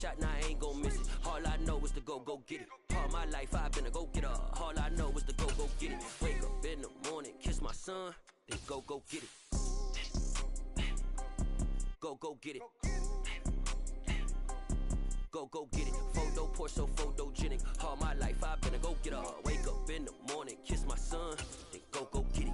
Shot, now I ain't gon' miss it. All I know is to go get it. All my life I've been a go-getter. All I know is to go get it. Wake up in the morning, kiss my son, then go get it. Go get it. Go get it. Photo poor, so photogenic. All my life I've been a go-getter. Wake up in the morning, kiss my son, then go get it.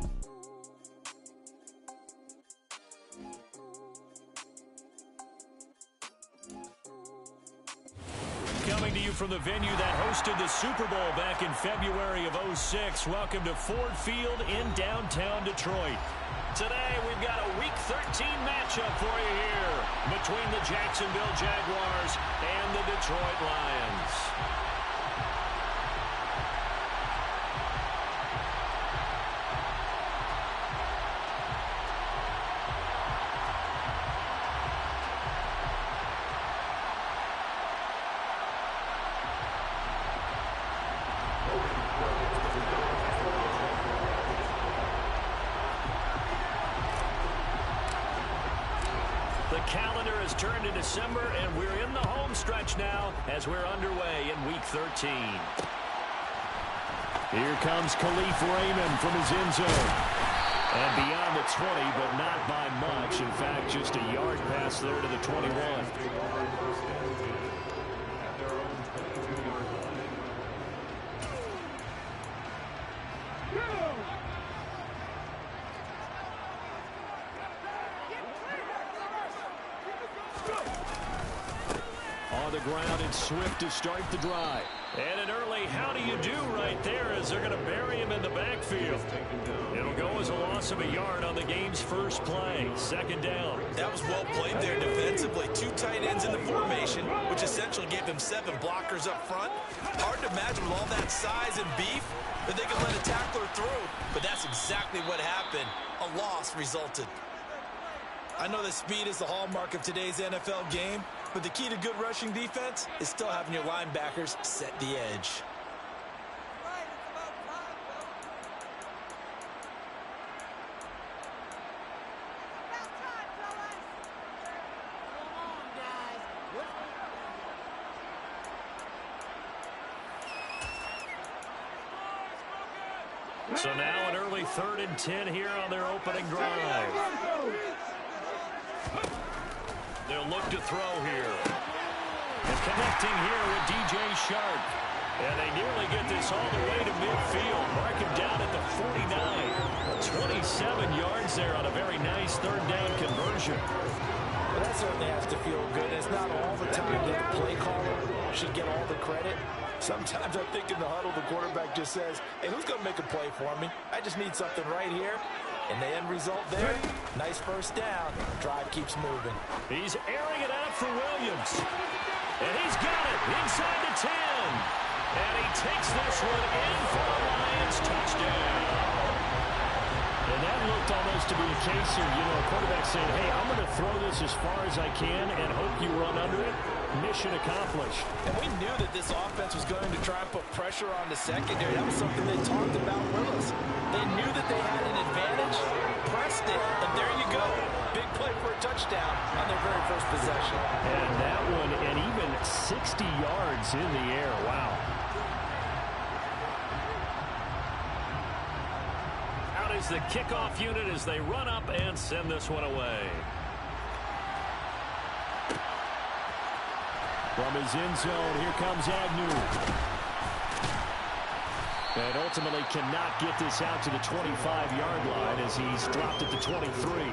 Coming to you from the venue that hosted the Super Bowl back in February of '06. Welcome to Ford Field in downtown Detroit. Today, we've got a Week 13 matchup for you here between the Jacksonville Jaguars and the Detroit Lions. The calendar has turned to December, and we're in the home stretch now as we're underway in Week 13. Here comes Khalif Raymond from his end zone. And beyond the 20, but not by much. In fact, just a yard pass there to the 21. On the ground, and Swift to start the drive. And an early how do you do right there as they're going to bury him in the backfield. It'll go as a loss of a yard on the game's first play. Second down. That was well played there defensively. Two tight ends in the formation, which essentially gave them 7 blockers up front. Hard to imagine with all that size and beef that they could let a tackler through. But that's exactly what happened. A loss resulted. I know that speed is the hallmark of today's NFL game, but the key to good rushing defense is still having your linebackers set the edge. So now an early 3rd and 10 here on their opening drive. They'll look to throw here. And connecting here with DJ Shark. And they nearly get this all the way to midfield. Mark him down at the 49. 27 yards there on a very nice 3rd down conversion. Well, that certainly has to feel good. It's not all the time that the play caller should get all the credit. Sometimes I think in the huddle, the quarterback just says, hey, who's going to make a play for me? I just need something right here. And the end result there, nice first down. Drive keeps moving. He's airing it out for Williams. And he's got it inside the 10. And he takes this one in for a Lions touchdown. And that looked almost to be a case of, a quarterback saying, hey, I'm going to throw this as far as I can and hope you run under it. Mission accomplished. And we knew that this offense was going to try and put pressure on the secondary. That was something they talked about with us. They knew that they had an advantage, pressed it, and there you go. Big play for a touchdown on their very first possession. And that one, and even 60 yards in the air. Wow. Out is the kickoff unit as they run up and send this one away. From his end zone, here comes Agnew. And ultimately cannot get this out to the 25-yard line as he's dropped at the 23.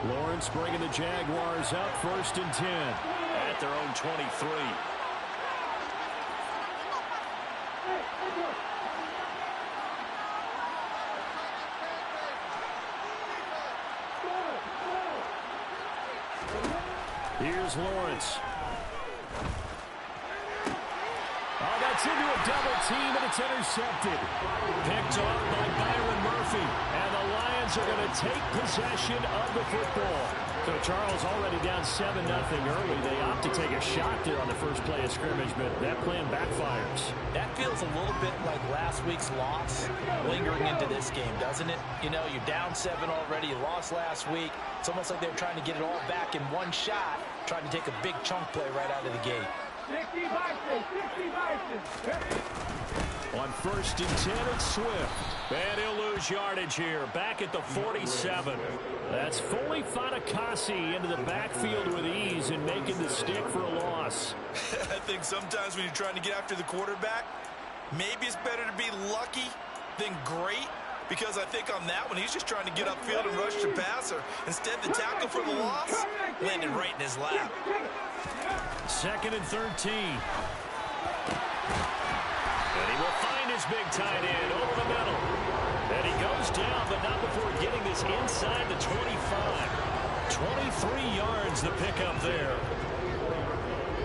Lawrence bringing the Jaguars up 1st and 10 at their own 23. Here's Lawrence. Oh, that's into a double team, and it's intercepted. Picked off by Byron Murphy. And the Lions are going to take possession of the football. So Charles already down 7-0 early. They opt to take a shot there on the first play of scrimmage, but that plan backfires. That feels a little bit like last week's loss lingering into this game, doesn't it? You know, you're down 7 already. You lost last week. It's almost like they're trying to get it all back in one shot, trying to take a big chunk play right out of the gate. 60 On 1st and 10, it's Swift. And he'll lose yardage here, back at the 47. That's Foley Fatukasi into the backfield with ease and making the stick for a loss. I think sometimes when you're trying to get after the quarterback, maybe it's better to be lucky than great, because I think on that one, he's just trying to get upfield and rush the passer. Instead, the tackle for the loss landed right in his lap. 2nd and 13. And he will find his big tight end over the middle. And he goes down, but not before getting this inside the 25. 23 yards the pickup there.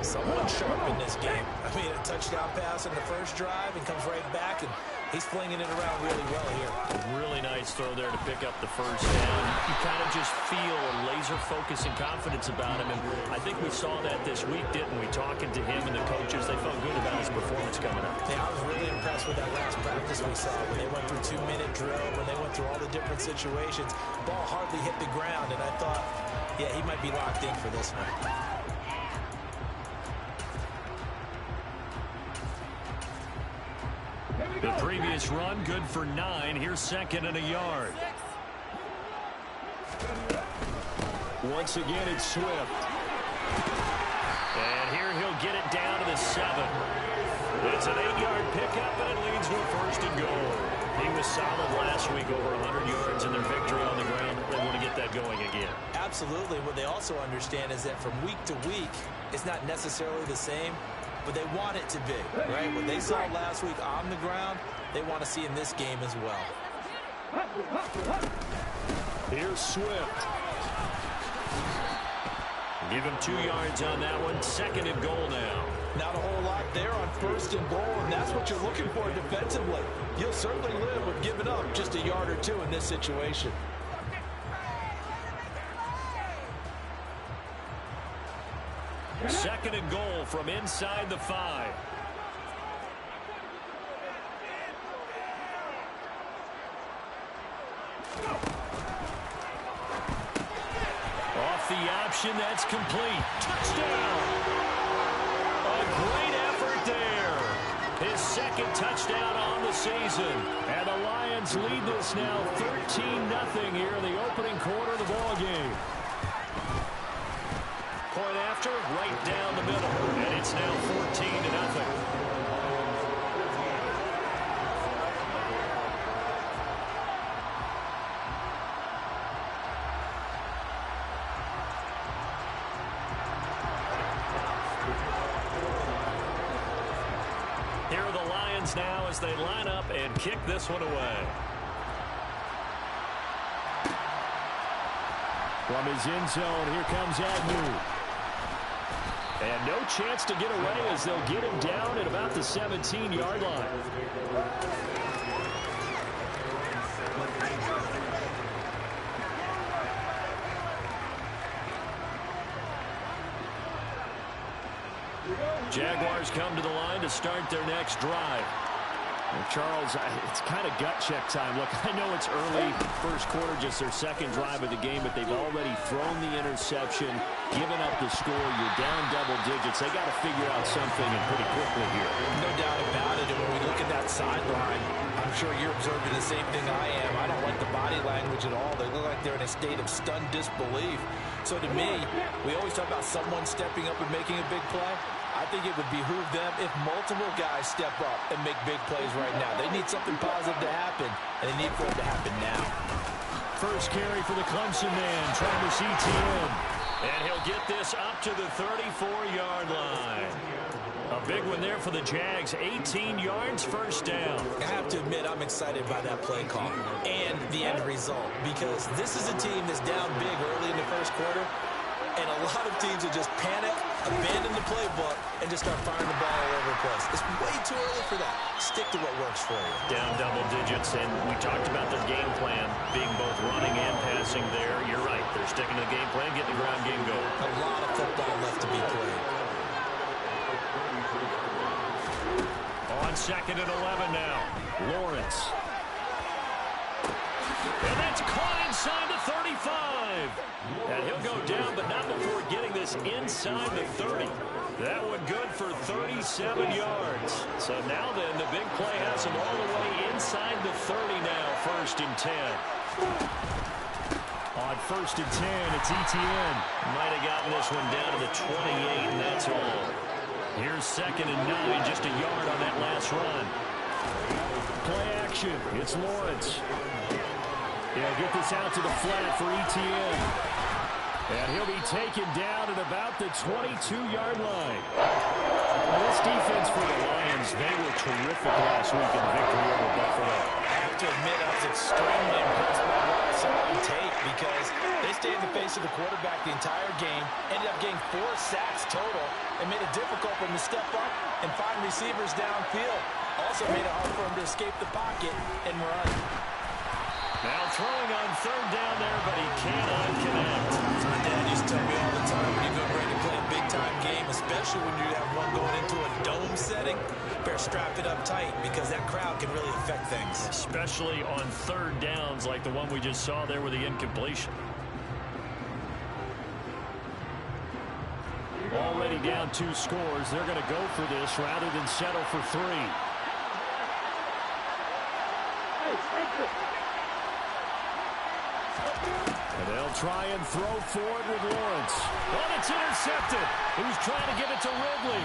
Someone sharp in this game. I mean, a touchdown pass in the first drive and comes right back, and he's flinging it around really well here. Really nice throw there to pick up the first down. You kind of just feel a laser focus and confidence about him, and I think we saw that this week, didn't we? Talking to him and the coaches, they felt good about his performance coming up. Yeah, I was really impressed with that last practice we saw when they went through 2-minute drill, when they went through all the different situations. Ball hardly hit the ground, and I thought, yeah, he might be locked in for this one. The previous run, good for 9. Here's 2nd and a yard. Once again, it's Swift. And here he'll get it down to the 7. It's an 8-yard pickup, and it leads to a 1st and goal. He was solid last week, over 100 yards in their victory on the ground. They want to get that going again. Absolutely. What they also understand is that from week to week, it's not necessarily the same, but they want it to be, right? What they saw last week on the ground, they want to see in this game as well. Here's Swift. Give him 2 yards on that one. 2nd and goal now. Not a whole lot there on 1st and goal, and that's what you're looking for defensively. You'll certainly live with giving up just a yard or 2 in this situation. Second and goal from inside the 5. Off the option, that's complete. Touchdown! A great effort there. His 2nd touchdown on the season. And the Lions lead this now 13-0 here in the opening quarter of the ball game. Point after, right down the middle. And it's now 14-0. Here are the Lions now as they line up and kick this one away. From his end zone, here comes Agnew. And no chance to get away as they'll get him down at about the 17-yard line. Jaguars come to the line to start their next drive. And Charles, it's kind of gut check time. Look, I know it's early, first quarter, just their 2nd drive of the game, but they've already thrown the interception, given up the score. You're down double digits. They got to figure out something and pretty quickly here. No doubt about it. And when we look at that sideline, I'm sure you're observing the same thing I am. I don't like the body language at all. They look like they're in a state of stunned disbelief. So to me, we always talk about someone stepping up and making a big play. I think it would behoove them if multiple guys step up and make big plays right now. They need something positive to happen, and they need for it to happen now. First carry for the Clemson man, Travis Etienne. And he'll get this up to the 34-yard line. A big one there for the Jags. 18 yards, first down. I have to admit, I'm excited by that play call and the end result, because this is a team that's down big early in the first quarter, and a lot of teams will just panic abandon the playbook and just start firing the ball all over the place. It's way too early for that. Stick to what works for you. Down double digits, and we talked about their game plan being both running and passing there. You're right. They're sticking to the game plan, getting the ground game going. A lot of football left to be played. On 2nd and 11 now. Lawrence. And that's caught inside the 35. And he'll go down, but not before getting this inside the 30. That one good for 37 yards. So now then, the big play has him all the way inside the 30 now, 1st and 10. On 1st and 10, it's Etienne. Might have gotten this one down to the 28, and that's all. Here's 2nd and 9, just a yard on that last run. Play action. It's Lawrence. He'll get this out to the flat for Etienne. And he'll be taken down at about the 22-yard line. Well, this defense for the Lions, they were terrific last week in the victory over Buffalo. I have to admit, I was extremely impressed by what I saw on tape because they stayed in the face of the quarterback the entire game, ended up getting 4 sacks total, and made it difficult for him to step up and find receivers downfield. Also made it hard for him to escape the pocket and run. Now throwing on 3rd down there, but he cannot connect. My dad used to tell me all the time, when you go ready to play a big-time game, especially when you have one going into a dome setting, better strap it up tight because that crowd can really affect things. Especially on 3rd downs like the one we just saw there with the incompletion. Already down 2 scores. They're going to go for this rather than settle for 3. And they'll try and throw forward with Lawrence. Well, it's intercepted. Who's trying to give it to Ridley?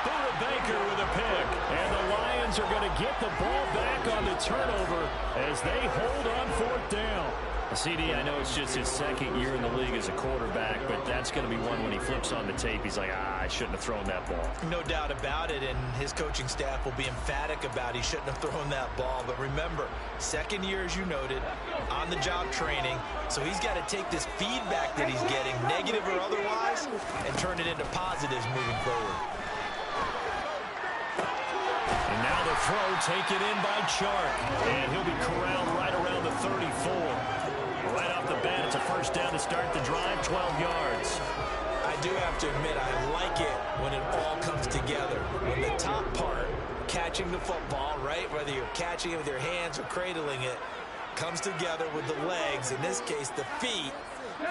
Buda Baker with a pick. And the Lions are going to get the ball back on the turnover as they hold on 4th down. CD, I know it's just his 2nd year in the league as a quarterback, but that's going to be one when he flips on the tape. He's like, I shouldn't have thrown that ball. No doubt about it, and his coaching staff will be emphatic about he shouldn't have thrown that ball. But remember, 2nd year, as you noted, on-the-job training, so he's got to take this feedback that he's getting, negative or otherwise, and turn it into positives moving forward. And now the throw taken in by Chark, and he'll be corralled right around the 34. Right off the bat, it's a 1st down to start the drive, 12 yards. I do have to admit, I like it when it all comes together. When the top part, catching the football, right, whether you're catching it with your hands or cradling it, comes together with the legs, in this case the feet,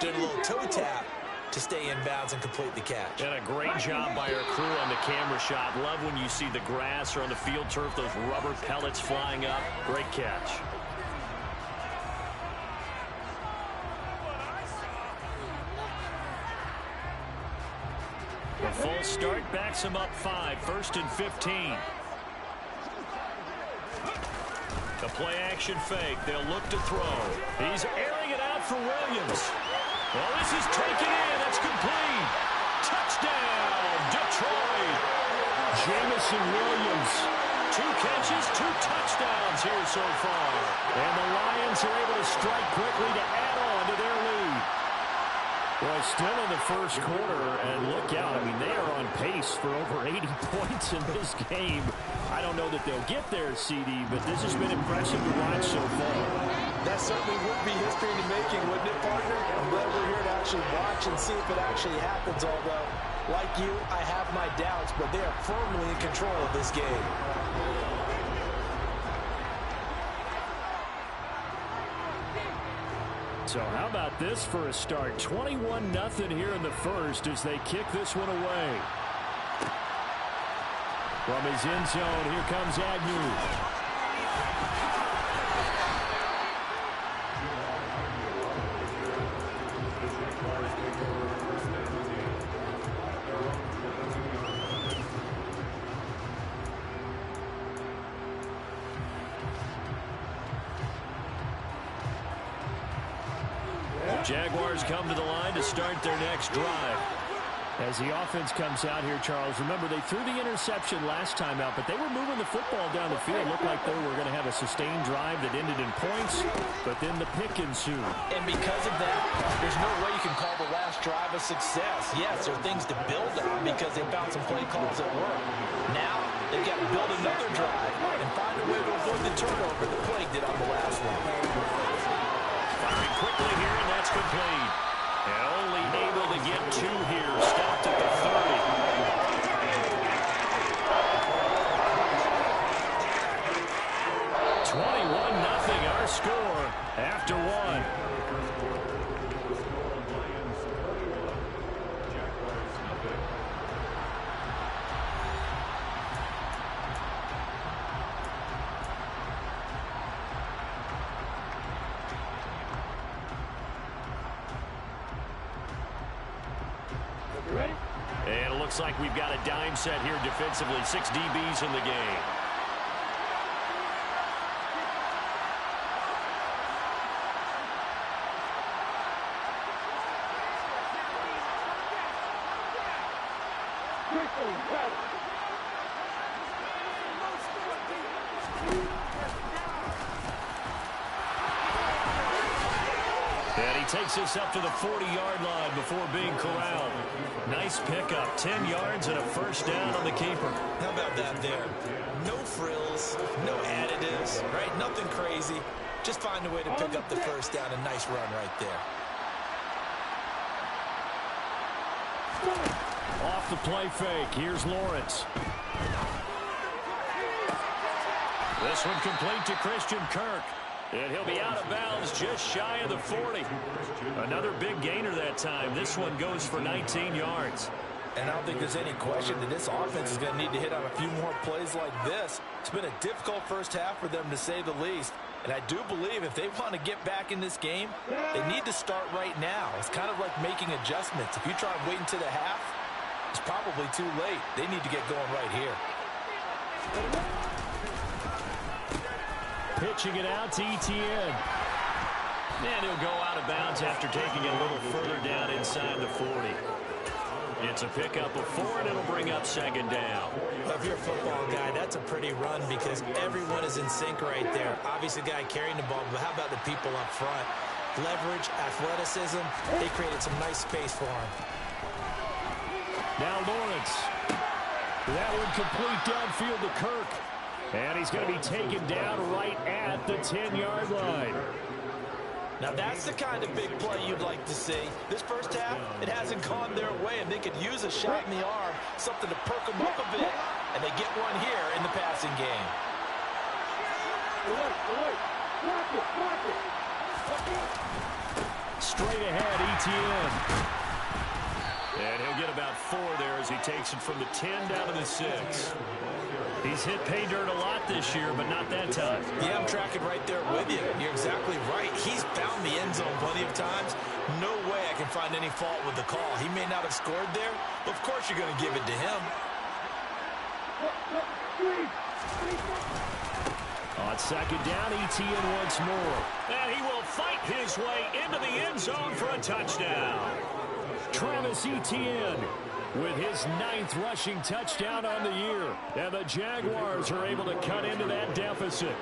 doing a little toe tap to stay in bounds and complete the catch. And a great job by our crew on the camera shot. Love when you see the grass or on the field turf, those rubber pellets flying up. Great catch. The full start backs him up 5, 1st and 15. The play action fake. They'll look to throw. He's airing it out for Williams. Well, this is taken in. That's complete. Touchdown, Detroit. Jamison Williams. 2 catches, 2 touchdowns here so far. And the Lions are able to strike quickly to add on to their lead. Well, still in the 1st quarter, and look out. I mean, they are on pace for over 80 points in this game. I don't know that they'll get there, CD, but this has been impressive to watch so far. That certainly would be history in the making, wouldn't it, partner? I'm glad we're here to actually watch and see if it actually happens, although, like you, I have my doubts, but they are firmly in control of this game. So how about this for a start? 21-0 here in the 1st as they kick this one away. From his end zone, here comes Agnew. Jaguars come to the line to start their next drive. As the offense comes out here, Charles, remember they threw the interception last time out, but they were moving the football down the field. Looked like they were going to have a sustained drive that ended in points, but then the pick ensued. And because of that, there's no way you can call the last drive a success. Yes, there are things to build on because they found some play calls at work. Now, they've got to build another drive and find a way to avoid the turnover that plagued it on the last one. Firing quickly here, and that's complete. And only able to get 2 here. Stopped at the 30. 21-0 our score after 1. And it looks like we've got a dime set here defensively. 6 DBs in the game. And he takes us up to the 40-yard line before being corralled. Nice pickup, 10 yards and a first down on the keeper. How about that there? No frills, no additives, right? Nothing crazy. Just find a way to pick up the first down. A nice run right there. Off the play fake. Here's Lawrence. This one complete to Christian Kirk. And he'll be out of bounds just shy of the 40. Another big gainer that time. This one goes for 19 yards. And I don't think there's any question that this offense is going to need to hit on a few more plays like this. It's been a difficult first half for them, to say the least. And I do believe if they want to get back in this game, they need to start right now. It's kind of like making adjustments. If you try and wait until the half, it's probably too late. They need to get going right here. Pitching it out to Etienne. And he'll go out of bounds after taking it a little further down inside the 40. It's a pickup of 4, and it'll bring up second down. Well, if you're a football guy, that's a pretty run because everyone is in sync right there. Obviously, the guy carrying the ball, but how about the people up front? Leverage, athleticism, they created some nice space for him. Now Lawrence. That one complete downfield to Kirk. And he's going to be taken down right at the 10-yard line. Now that's the kind of big play you'd like to see. This first half, it hasn't gone their way, and they could use a shot in the arm, something to perk them up a bit. And they get one here in the passing game. Straight ahead, Etienne. And he'll get about 4 there as he takes it from the 10 down to the 6. He's hit pay dirt a lot this year, but not that time. Yeah, I'm tracking right there with you. You're exactly right. He's found the end zone plenty of times. No way I can find any fault with the call. He may not have scored there, but of course you're going to give it to him. On second down, Etienne once more. And he will fight his way into the end zone for a touchdown. Travis Etienne with his 9th rushing touchdown on the year. And the Jaguars are able to cut into that deficit.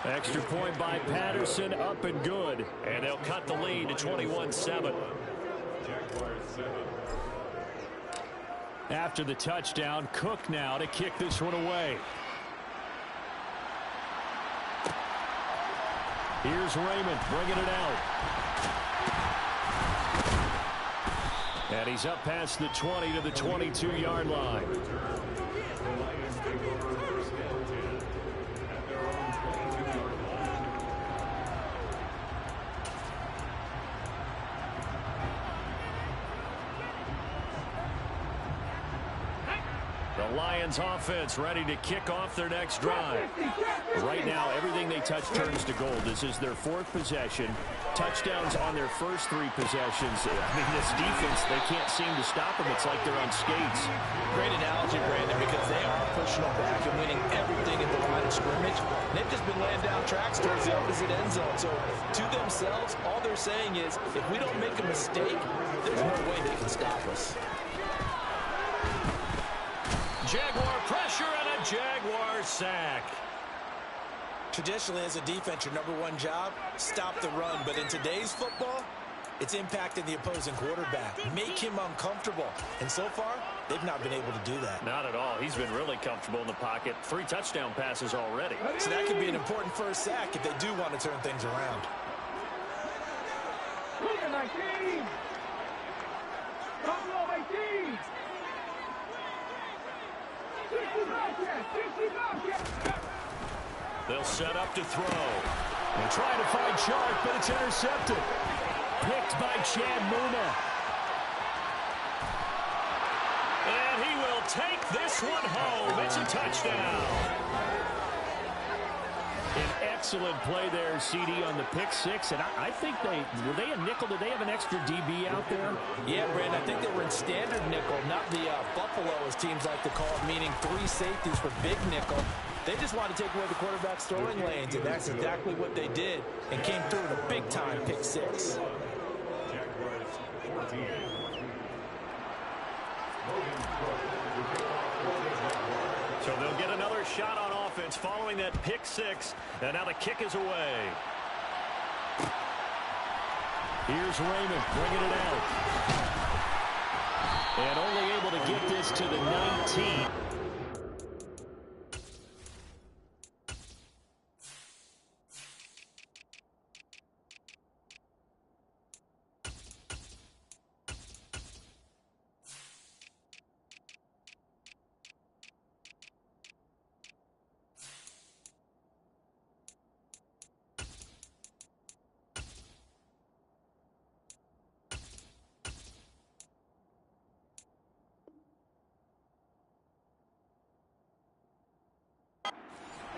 Extra point by Patterson, up and good. And they'll cut the lead to 21-7. After the touchdown, Cook now to kick this one away. Here's Raymond bringing it out. And he's up past the 20 to the 22-yard line. The The Lions offense ready to kick off their next drive. Right now, everything they touch turns to gold. This is their 4th possession. Touchdowns on their first 3 possessions. I mean, this defense, they can't seem to stop them. It's like they're on skates. Great analogy, Brandon, because they are pushing them back and winning everything at the line of scrimmage. They've just been laying down tracks towards the opposite end zone. So to themselves, all they're saying is, if we don't make a mistake, there's no way they can stop us. Jaguar pressure and a Jaguar sack. Traditionally, as a defense, your #1 job, stop the run. But in today's football, it's impacting the opposing quarterback. Make him uncomfortable. And so far, they've not been able to do that. Not at all. He's been really comfortable in the pocket. 3 touchdown passes already. So that could be an important first sack if they do want to turn things around. They'll set up to throw. They're trying to find Sharp, but it's intercepted. Picked by Chad Muma. And he will take this one home. It's a touchdown. An excellent play there, CD, on the pick 6. And I think were they a nickel? Did they have an extra DB out there? Yeah, Brandon, I think they were in standard nickel, not the Buffalo, as teams like to call it, meaning 3 safeties for big nickel. They just want to take away the quarterback's throwing lanes, and that's exactly what they did, and came through with a big-time pick 6. So they'll get another shot on offense following that pick 6, and now the kick is away. Here's Raymond bringing it out. And only able to get this to the 19.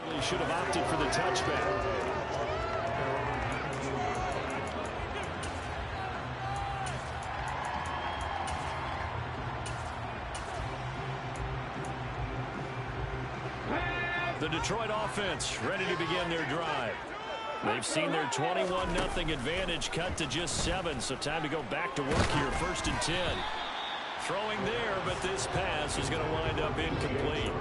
He should have opted for the touchback. The Detroit offense ready to begin their drive. They've seen their 21-0 advantage cut to just 7, so time to go back to work here. 1st and 10. Throwing there, but this pass is going to wind up incomplete.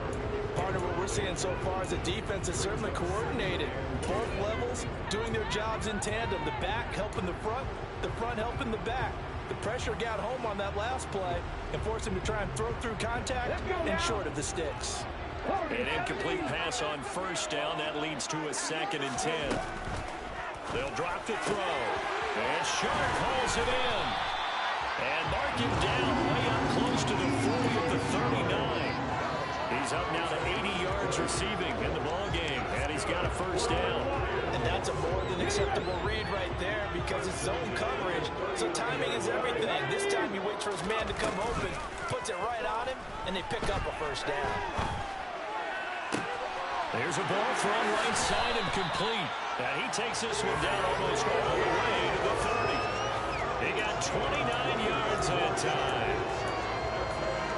Part of what we're seeing so far is the defense is certainly coordinated. Both levels doing their jobs in tandem. The back helping the front helping the back. The pressure got home on that last play and forced him to try and throw through contact and short of the sticks. An incomplete pass on 1st down. That leads to a 2nd and 10. They'll drop the throw. And Sharp hauls it in. And mark him down way up close to the 40 of the 39. He's up now to 80 yards receiving in the ballgame, and he's got a 1st down. And that's a more than acceptable read right there because it's zone coverage, so timing is everything. This time he waits for his man to come open, puts it right on him, and they pick up a 1st down. There's a ball thrown right side and complete. And he takes this one down almost all the way to the 30. He got 29 yards at a time.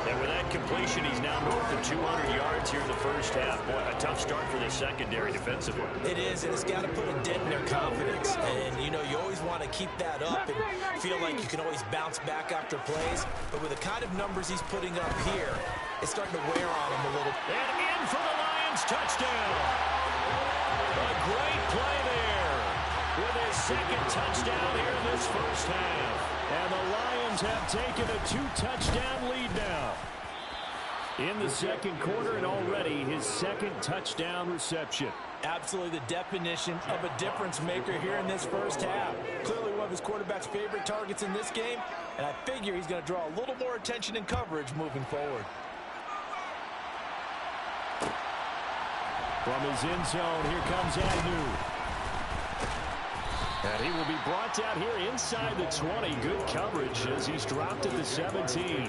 And with that completion, he's now north of 200 yards here in the 1st half. Boy, a tough start for the secondary defensively. It is, and it's got to put a dent in their confidence. And, you know, you always want to keep that up and feel like you can always bounce back after plays. But with the kind of numbers he's putting up here, it's starting to wear on him a little. And in for the Lions touchdown. A great play there with his 2nd touchdown here in this 1st half. And the Lions have taken a 2-touchdown lead now in the 2nd quarter, and already his 2nd touchdown reception. Absolutely the definition of a difference maker here in this 1st half. Clearly one of his quarterback's favorite targets in this game, and I figure he's going to draw a little more attention and coverage moving forward. From his end zone, here comes Agnew. And he will be brought down here inside the 20. Good coverage as he's dropped at the 17.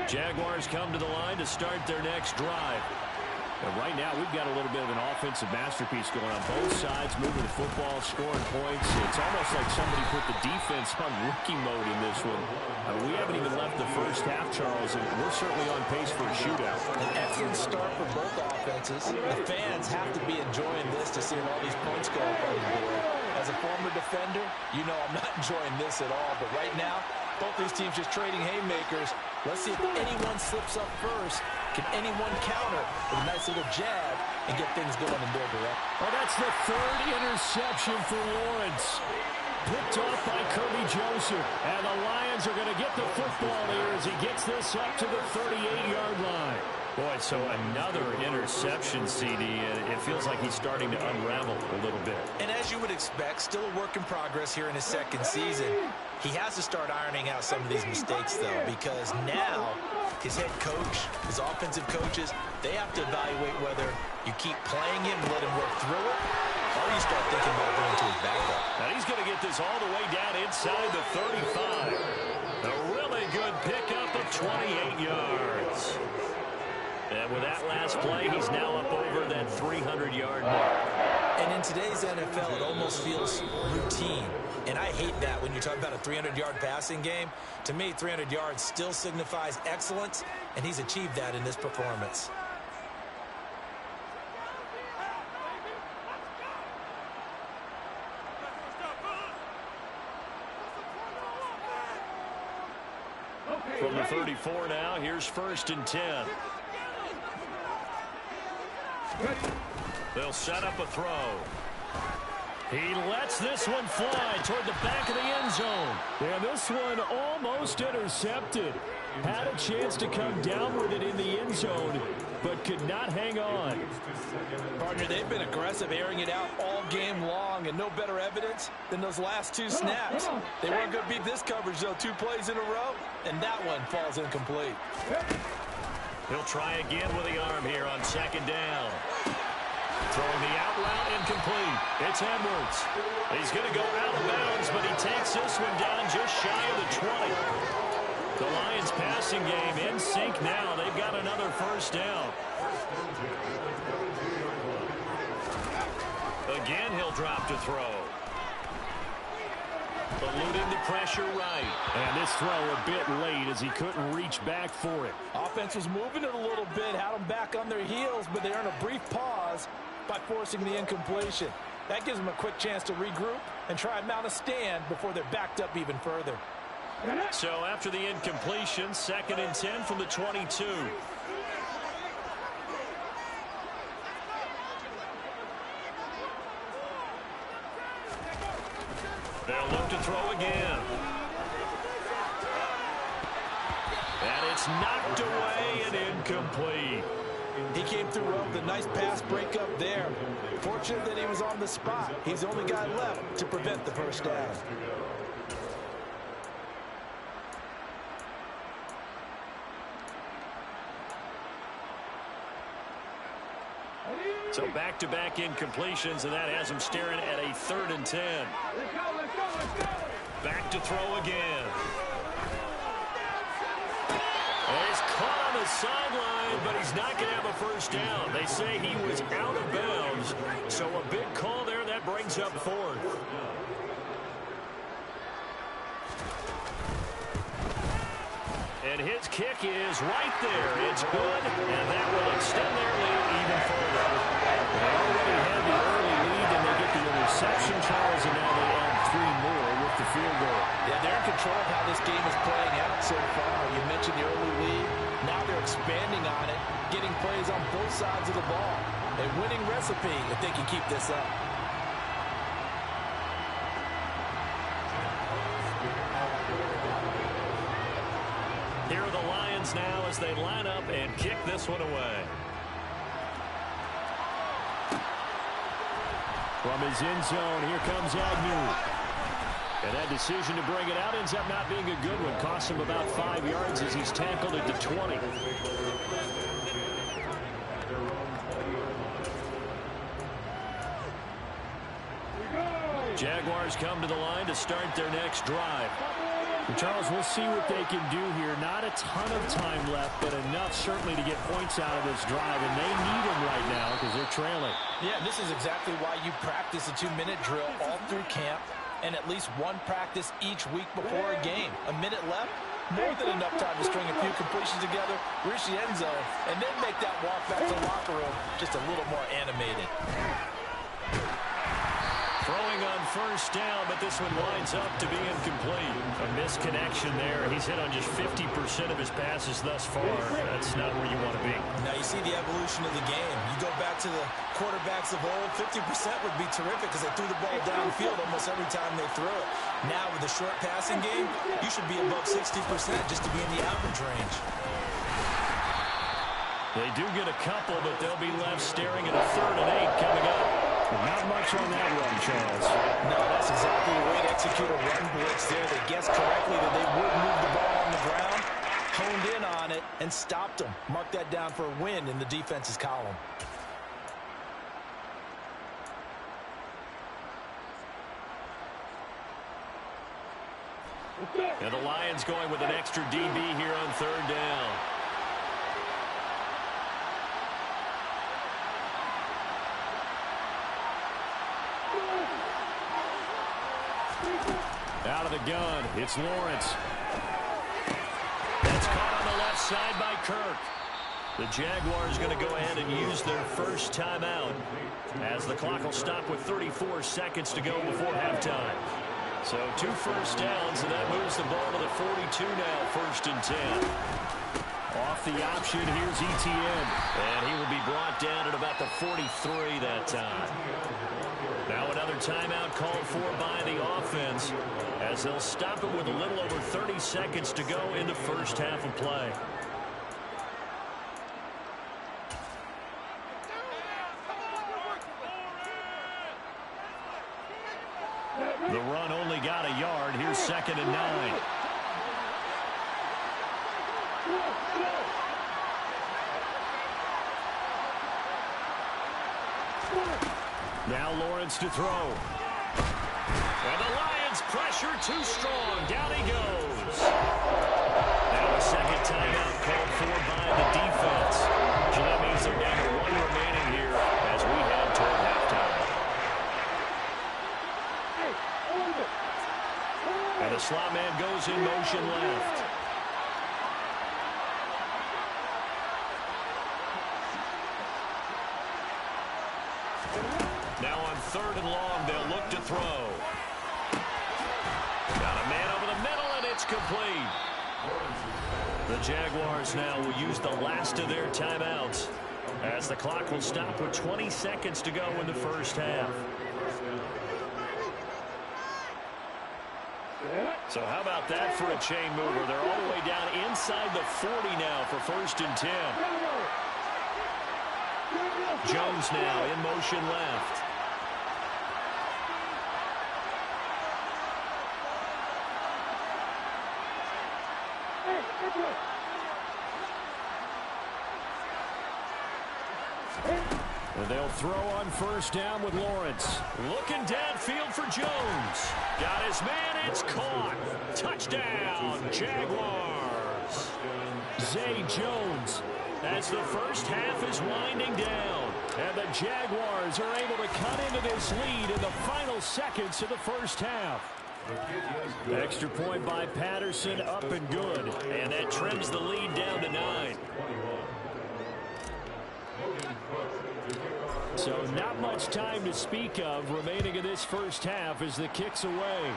Jaguars come to the line to start their next drive. And right now, we've got a little bit of an offensive masterpiece going on both sides, moving the football, scoring points. It's almost like somebody put the defense on rookie mode in this one. We haven't even left the first half, Charles, and we're certainly on pace for a shootout. An excellent start for both offenses. The fans have to be enjoying this to see all these points go up on the board. As a former defender, you know I'm not enjoying this at all. But right now, both these teams just trading haymakers. Let's see if anyone slips up first. Can anyone counter with a nice little jab and get things going in their direction? Oh, that's the third interception for Lawrence. Picked off by Kirby Joseph. And the Lions are going to get the football here as he gets this up to the 38-yard line. Boy, so another interception, CD. It feels like he's starting to unravel a little bit. And as you would expect, still a work in progress here in his second season. He has to start ironing out some of these mistakes, though, because now his head coach, his offensive coaches, they have to evaluate whether you keep playing him, let him work through it, or you start thinking about going to his backup. Now he's going to get this all the way down inside the 35. A really good pickup of 28 yards. And with that last play, he's now up over that 300-yard mark. And in today's NFL, it almost feels routine. And I hate that when you talk about a 300-yard passing game. To me, 300 yards still signifies excellence, and he's achieved that in this performance. From the 34 now, here's 1st and 10. They'll set up a throw. He lets this one fly toward the back of the end zone. And this one almost intercepted. Had a chance to come down with it in the end zone, but could not hang on. Partner, they've been aggressive, airing it out all game long, and no better evidence than those last two snaps. They weren't going to beat this coverage, though. 2 plays in a row, and that one falls incomplete. He'll try again with the arm here on 2nd down. Throwing the out route incomplete. It's Edwards. He's going to go out of bounds, but he takes this one down just shy of the 20. The Lions passing game in sync now. They've got another 1st down. Again, he'll drop to throw. Eluding the pressure right. And this throw a bit late as he couldn't reach back for it. Offense was moving it a little bit, had them back on their heels, but they earned a brief pause by forcing the incompletion. That gives them a quick chance to regroup and try and mount a stand before they're backed up even further. So after the incompletion, 2nd and 10 from the 22. They'll look to throw again. And it's knocked away and incomplete. He came through well with a nice pass breakup there. Fortunate that he was on the spot. He's the only guy left to prevent the 1st down. So back-to-back incompletions, and that has him staring at a 3rd and 10. Back to throw again. And he's caught on the sideline, but he's not going to have a 1st down. They say he was out of bounds, so a big call there. That brings up 4th. And his kick is right there. It's good, and that will extend their lead even further. They already had the early lead, and they get the interception, Charles, and now they add 3 more with the field goal. Yeah, they're in control of how this game is playing out so far. You mentioned the early lead. Now they're expanding on it, getting plays on both sides of the ball. A winning recipe if they can keep this up. Here are the Lions now as they line up and kick this one away. From his end zone, here comes Agnew. And that decision to bring it out ends up not being a good one. Costs him about 5 yards as he's tackled it to 20. Jaguars come to the line to start their next drive. Charles, we'll see what they can do here. Not a ton of time left, but enough certainly to get points out of this drive, and they need them right now because they're trailing. Yeah, this is exactly why you practice a 2-minute drill all through camp and at least one practice each week before a game. A minute left, more than enough time to string a few completions together, reach the end zone, and then make that walk back to the locker room just a little more animated. Throwing on first down, but this one winds up to be incomplete. A misconnection there. He's hit on just 50% of his passes thus far. That's not where you want to be. Now you see the evolution of the game. You go back to the quarterbacks of old, 50% would be terrific because they threw the ball downfield almost every time they threw it. Now with the short passing game, you should be above 60% just to be in the average range. They do get a couple, but they'll be left staring at a 3rd and 8 coming up. Not much on that run, Charles. No, that's exactly the way to execute a run blitz there. They guessed correctly that they would move the ball on the ground, honed in on it, and stopped them. Mark that down for a win in the defense's column. And the Lions going with an extra DB here on 3rd down. Out of the gun, it's Lawrence. That's caught on the left side by Kirk. The Jaguars going to go ahead and use their first timeout as the clock will stop with 34 seconds to go before halftime. So 2 first downs, and that moves the ball to the 42 now, 1st and 10. Off the option, here's Etienne. And he will be brought down at about the 43 that time. Now another timeout called for by the offense as they'll stop it with a little over 30 seconds to go in the first half of play. The run only got a yard. Here's 2nd and 9. Now Lawrence to throw. And the Lions pressure too strong. Down he goes. Now a second timeout called for by the defense. So that means they're down to 1 remaining here as we head toward halftime. And the slot man goes in motion left. Now on 3rd and long, they'll look to throw. Got a man over the middle, and it's complete. The Jaguars now will use the last of their timeouts as the clock will stop with 20 seconds to go in the first half. So how about that for a chain mover? They're all the way down inside the 40 now for 1st and 10. Jones now in motion left. And they'll throw on 1st down with Lawrence. Looking downfield for Jones. Got his man, it's caught. Touchdown, Jaguars. Zay Jones as the first half is winding down. And the Jaguars are able to cut into this lead in the final seconds of the first half. Extra point by Patterson, up and good. And that trims the lead down to 9. So not much time to speak of remaining in this first half as the kick's away.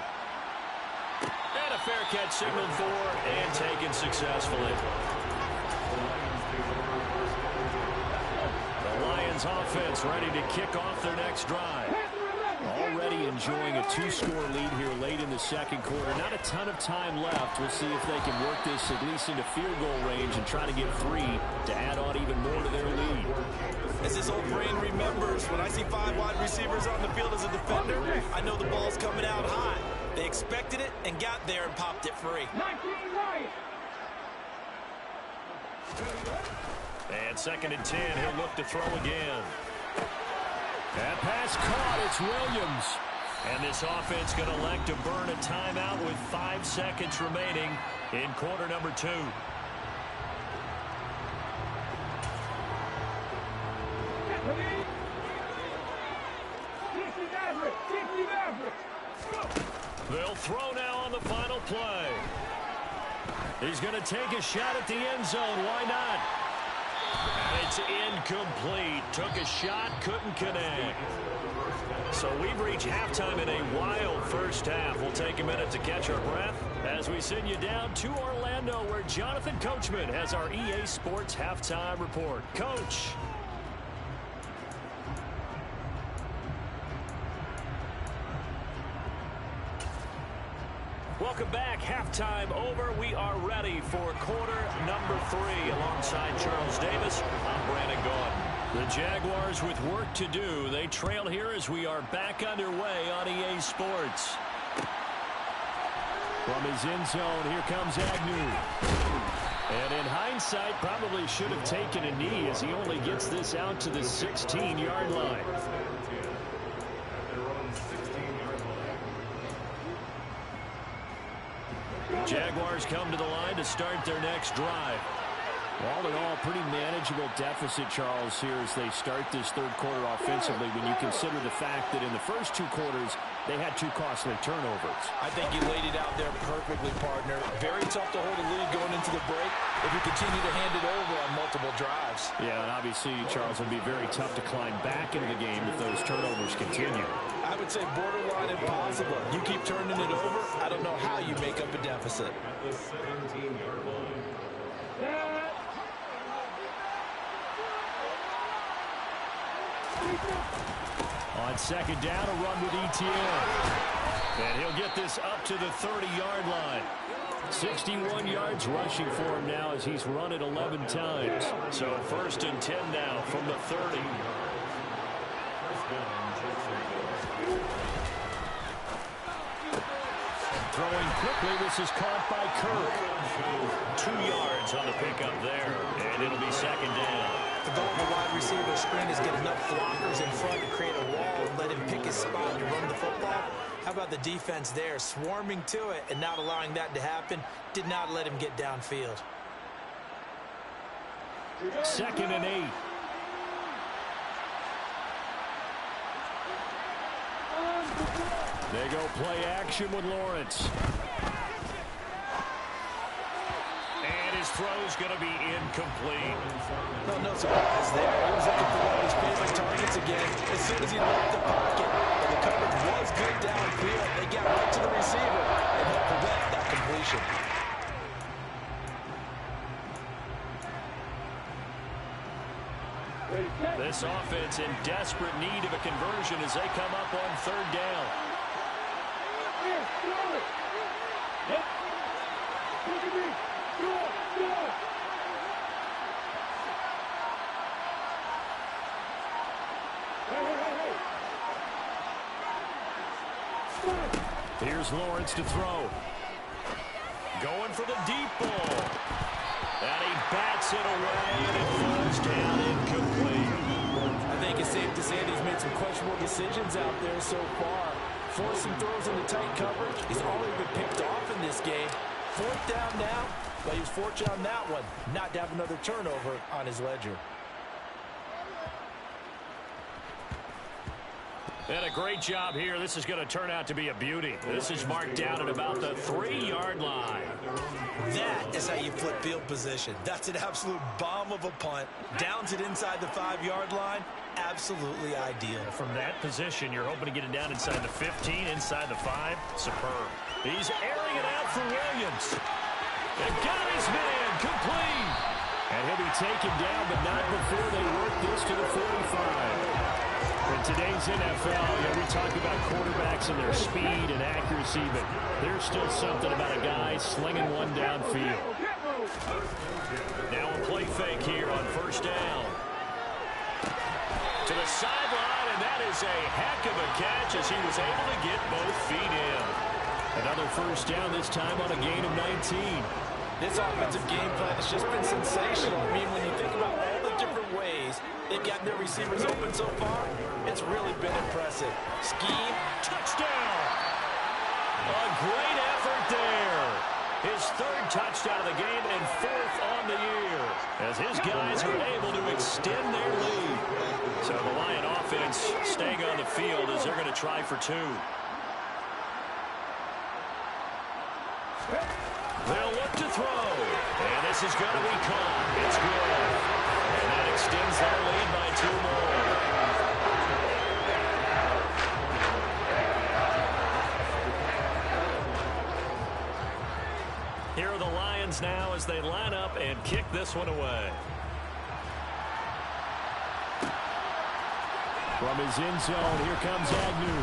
And a fair catch signaled for and taken successfully. The Lions offense ready to kick off their next drive. Already enjoying a 2-score lead here late in the 2nd quarter. Not a ton of time left. We'll see if they can work this at least into field goal range and try to get 3 to add on even more to their lead. As this old brain remembers, when I see 5 wide receivers on the field as a defender, I know the ball's coming out high. They expected it and got there and popped it free. And 2nd and 10, he'll look to throw again. That pass caught, it's Williams. And this offense going to elect to burn a timeout with 5 seconds remaining in quarter number 2. They'll throw now on the final play. He's going to take a shot at the end zone. Why not? And it's incomplete. Took a shot, couldn't connect. So we've reached halftime in a wild first half. We'll take a minute to catch our breath as we send you down to Orlando, where Jonathan Coachman has our EA Sports halftime report. Coach. Welcome back. Halftime over. We are ready for quarter number 3. Alongside Charles Davis, I'm Brandon Gaudin. The Jaguars with work to do. They trail here as we are back underway on EA Sports. From his end zone, here comes Agnew. And in hindsight, probably should have taken a knee as he only gets this out to the 16-yard line. Jaguars come to the line to start their next drive. All in all, pretty manageable deficit, Charles, here as they start this third quarter offensively when you consider the fact that in the first 2 quarters, they had 2 costly turnovers. I think you laid it out there perfectly, partner. Very tough to hold a lead going into the break if you continue to hand it over on multiple drives. Yeah, and obviously, Charles, it would be very tough to climb back into the game if those turnovers continue. I would say borderline impossible. You keep turning it over, I don't know how you make up a deficit. On second down, a run with ETN. And he'll get this up to the 30-yard line. 61 yards rushing for him now as he's run it 11 times. So 1st and 10 now from the 30. Throwing quickly, this is caught by Kirk. 2 yards on the pickup there, and it'll be second down. The goal of a wide receiver screen is get enough blockers in front to create a wall and let him pick his spot to run the football. How about the defense there, swarming to it and not allowing that to happen? Did not let him get downfield. 2nd and 8. They go play action with Lawrence. And his throw's going to be incomplete. No surprise there. He was looking for one of his favorite targets again as soon as he left the pocket. But the coverage was good downfield. They got right to the receiver and helped prevent that completion. This offense in desperate need of a conversion as they come up on 3rd down. Here's Lawrence to throw. Going for the deep ball. And he bats it away, and it falls down incomplete. I think it's safe to say that he's made some questionable decisions out there so far. Forcing throws into tight coverage. He's already been picked off in this game. 4th down now, but he was fortunate on that one not to have another turnover on his ledger. And a great job here. This is going to turn out to be a beauty. This is marked down at about the 3-yard line. That is how you flip field position. That's an absolute bomb of a punt. Downs it inside the 5-yard line. Absolutely ideal. From that position, you're hoping to get it down inside the 15, inside the 5. Superb. He's airing it out for Williams. And got his man complete. And he'll be taken down, but not before they work this to the 45. In today's NFL, we talk about quarterbacks and their speed and accuracy, but there's still something about a guy slinging one downfield. Now a play fake here on 1st down. To the sideline, and that is a heck of a catch as he was able to get both feet in. Another 1st down, this time on a gain of 19. This offensive game plan has just been sensational. I mean, when you think about all the different ways they've gotten their receivers open so far, it's really been impressive. Scheme, touchdown. touchdown. A great effort there. His third touchdown of the game and fourth on the year, as his guys are able to extend their lead. So the Lion offense staying on the field as they're going to try for two. They'll look to throw. And this is going to be caught. It's good. And that extends their lead by 2 more. Here are the Lions now as they line up and kick this one away. From his end zone, here comes Agnew.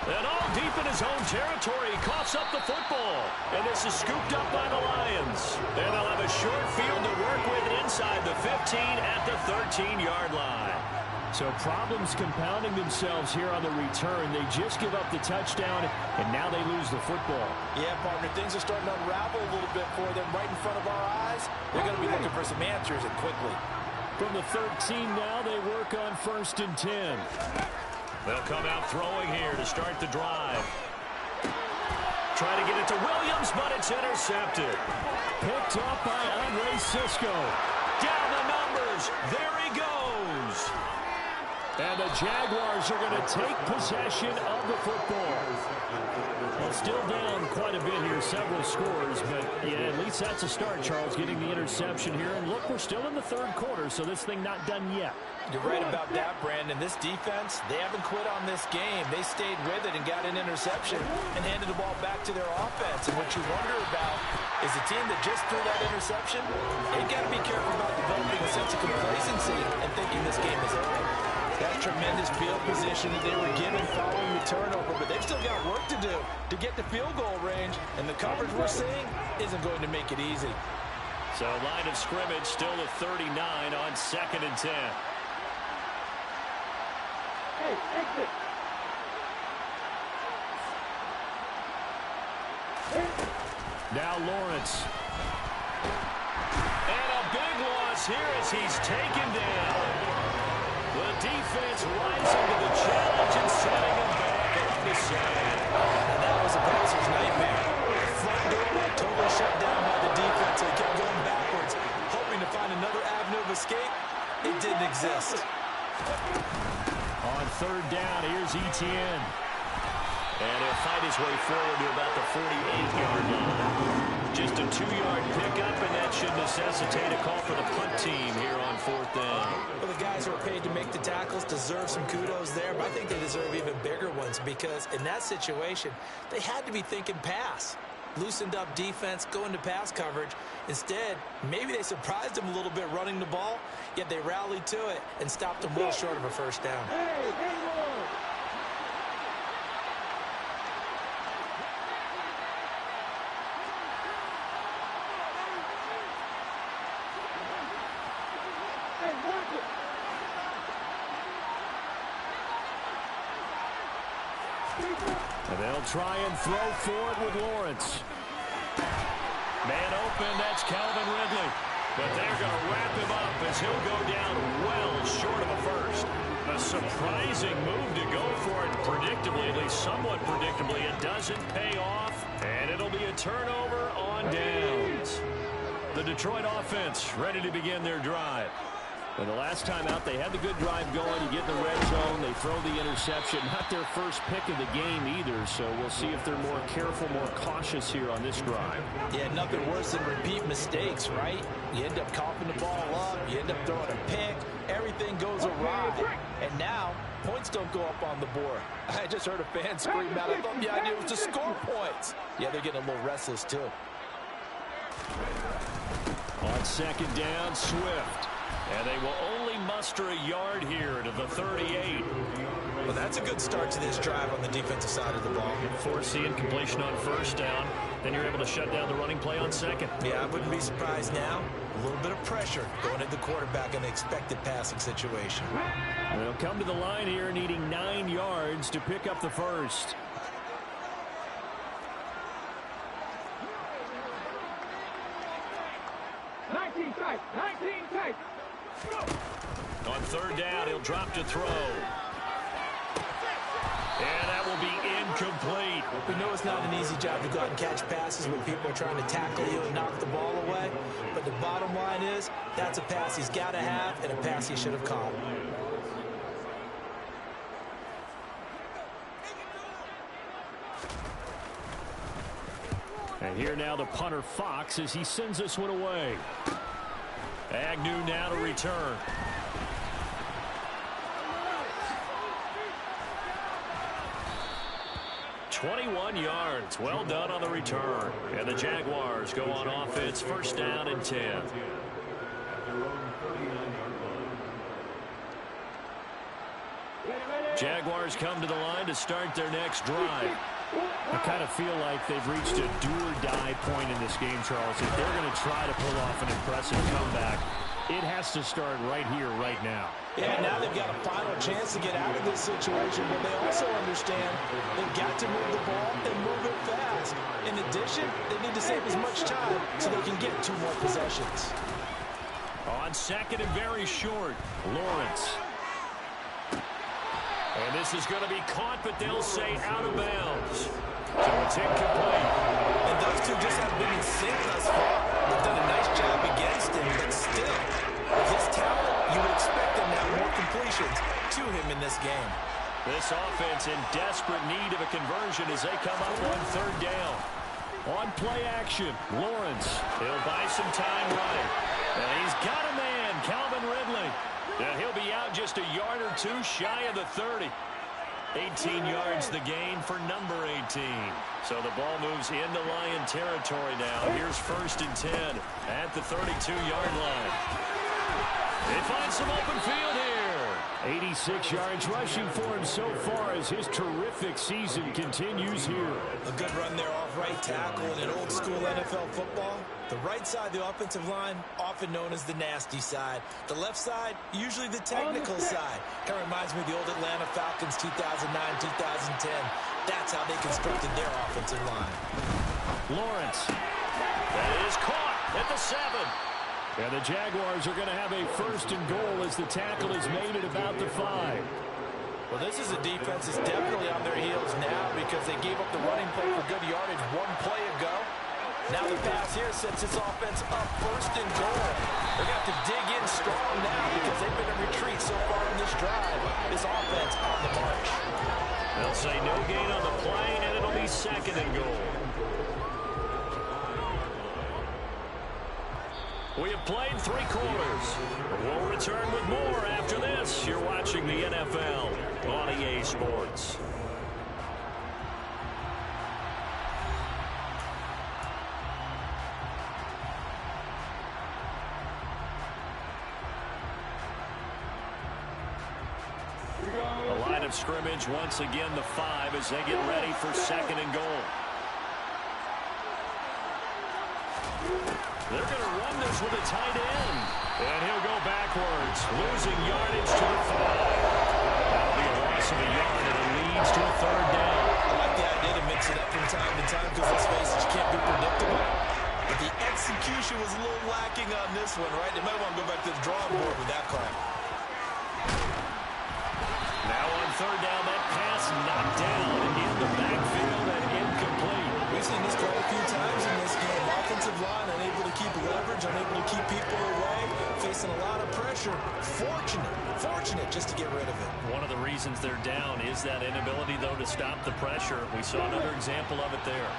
And all deep in his own territory, he coughs up the football. And this is scooped up by the Lions. And they'll have a short field to work with inside the 15 at the 13-yard line. So problems compounding themselves here on the return. They just give up the touchdown, and now they lose the football. Yeah, partner, things are starting to unravel a little bit for them right in front of our eyes. They're going to be looking for some answers, and quickly. From the 13 now, they work on 1st and 10. They'll come out throwing here to start the drive. Try to get it to Williams, but it's intercepted. Picked up by Andre Sisco. Down the numbers. There he goes. And the Jaguars are going to take possession of the football. Well, still down quite a bit here, several scores, but yeah, at least that's a start, Charles, getting the interception here. And look, we're still in the 3rd quarter, so this thing not done yet. You're right about that, Brandon. This defense, they haven't quit on this game. They stayed with it and got an interception and handed the ball back to their offense. And what you wonder about is a team that just threw that interception, they got to be careful about developing a sense of complacency and thinking this game is over. That tremendous field position that they were given following the turnover, but they've still got work to do to get to field goal range, and the coverage we're seeing isn't going to make it easy. So line of scrimmage still at 39 on 2nd and 10. Hey, exit. Now Lawrence. And a big loss here as he's taken down. The defense rising to the challenge and setting him back on the side. And that was a passer's nightmare. The front door got totally shut down by the defense. They kept going backwards, hoping to find another avenue of escape. It didn't exist. On 3rd down, here's Etienne. And he'll fight his way forward to about the 48-yard line. Just a 2-yard pickup, and that should necessitate a call for the punt team here on 4th down. Well, the guys who are paid to make the tackles deserve some kudos there, but I think they deserve even bigger ones because in that situation, they had to be thinking pass. Loosened up defense, going to pass coverage. Instead, maybe they surprised them a little bit running the ball, yet they rallied to it and stopped them well short of a 1st down. Hey, hang on. And they'll try and throw forward with Lawrence. Man open, that's Calvin Ridley. But they're going to wrap him up as he'll go down well short of a 1st. A surprising move to go for it predictably, at least somewhat predictably. It doesn't pay off, and it'll be a turnover on downs. The Detroit offense ready to begin their drive. And the last time out, they had the good drive going. You get in the red zone, they throw the interception. Not their first pick of the game either, so we'll see if they're more careful, more cautious here on this drive. Yeah, nothing worse than repeat mistakes, right? You end up coughing the ball up, you end up throwing a pick, everything goes awry. And now, points don't go up on the board. I just heard a fan scream out. I thought the idea was to score points. Yeah, they're getting a little restless, too. On 2nd down, Swift. And they will only muster a yard here to the 38. Well, that's a good start to this drive on the defensive side of the ball. Forcing completion on 1st down. Then you're able to shut down the running play on 2nd. Yeah, I wouldn't be surprised now. A little bit of pressure going at the quarterback in an expected passing situation. They'll come to the line here needing 9 yards to pick up the 1st. Tight. 19 tight. On 3rd down, he'll drop to throw. And that will be We know it's not an easy job to go out and catch passes when people are trying to tackle you and knock the ball away. But the bottom line is, that's a pass he's got to have and a pass he should have caught. And here now the punter Fox as he sends this one away. Agnew now to return. "21 yards. Well done on the return. And the Jaguars go on offense, first down and 10. Jaguars come to the line to start their next drive. I kind of feel like they've reached a do-or-die point in this game, Charles. If they're going to try to pull off an impressive comeback, it has to start right here, right now. Yeah, now they've got a final chance to get out of this situation, but they also understand they've got to move the ball and move it fast. In addition, they need to save as much time so they can get 2 more possessions. On second and very short, Lawrence. And this is going to be caught, but they'll say out of bounds. So it's incomplete. And those two just have been in sync thus far. They've done a nice job against him, but still, with his talent, you would expect them to have more completions to him in this game. This offense in desperate need of a conversion as they come up on third down. On play action, Lawrence. He'll buy some time right. And he's got a man, Calvin Ridley. And he'll be out just a yard or 2 shy of the 30. 18 yards the gain for number 18. So the ball moves into Lion territory now. Here's first and 10 at the 32-yard line. They find some open field here. 86 yards rushing for him so far as his terrific season continues here. A good run there off right tackle in an old-school NFL football. The right side of the offensive line, often known as the nasty side. The left side, usually the technical side. Kind of reminds me of the old Atlanta Falcons 2009-2010. That's how they constructed their offensive line. Lawrence. That is caught at the 7. And the Jaguars are going to have a first and goal as the tackle is made at about the 5. Well, this is a defense that's definitely on their heels now because they gave up the running play for good yardage 1 play ago. Now the pass here sets this offense up first and goal. They're going to have to dig in strong now because they've been in retreat so far in this drive. This offense on the march. They'll say no gain on the play, and it'll be second and goal. We have played 3 quarters. We'll return with more after this. You're watching the NFL on EA Sports. The line of scrimmage once again the 5 as they get ready for second and goal. They're going to run this with a tight end. And he'll go backwards, losing yardage to the 5. That'll be a loss of a yard, and it leads to a third down. I like the idea to mix it up from time to time because, let's face it, you can't be predictable. But the execution was a little lacking on this one, right? They might want to go back to the drawing board with that call. Now on third down, that pass knocked down in the backfield and incomplete. We've seen this quite a few times in this game. Offensive line unable to keep leverage, unable to keep people away, facing a lot of pressure. Fortunate just to get rid of it. One of the reasons they're down is that inability, though, to stop the pressure. We saw another example of it there.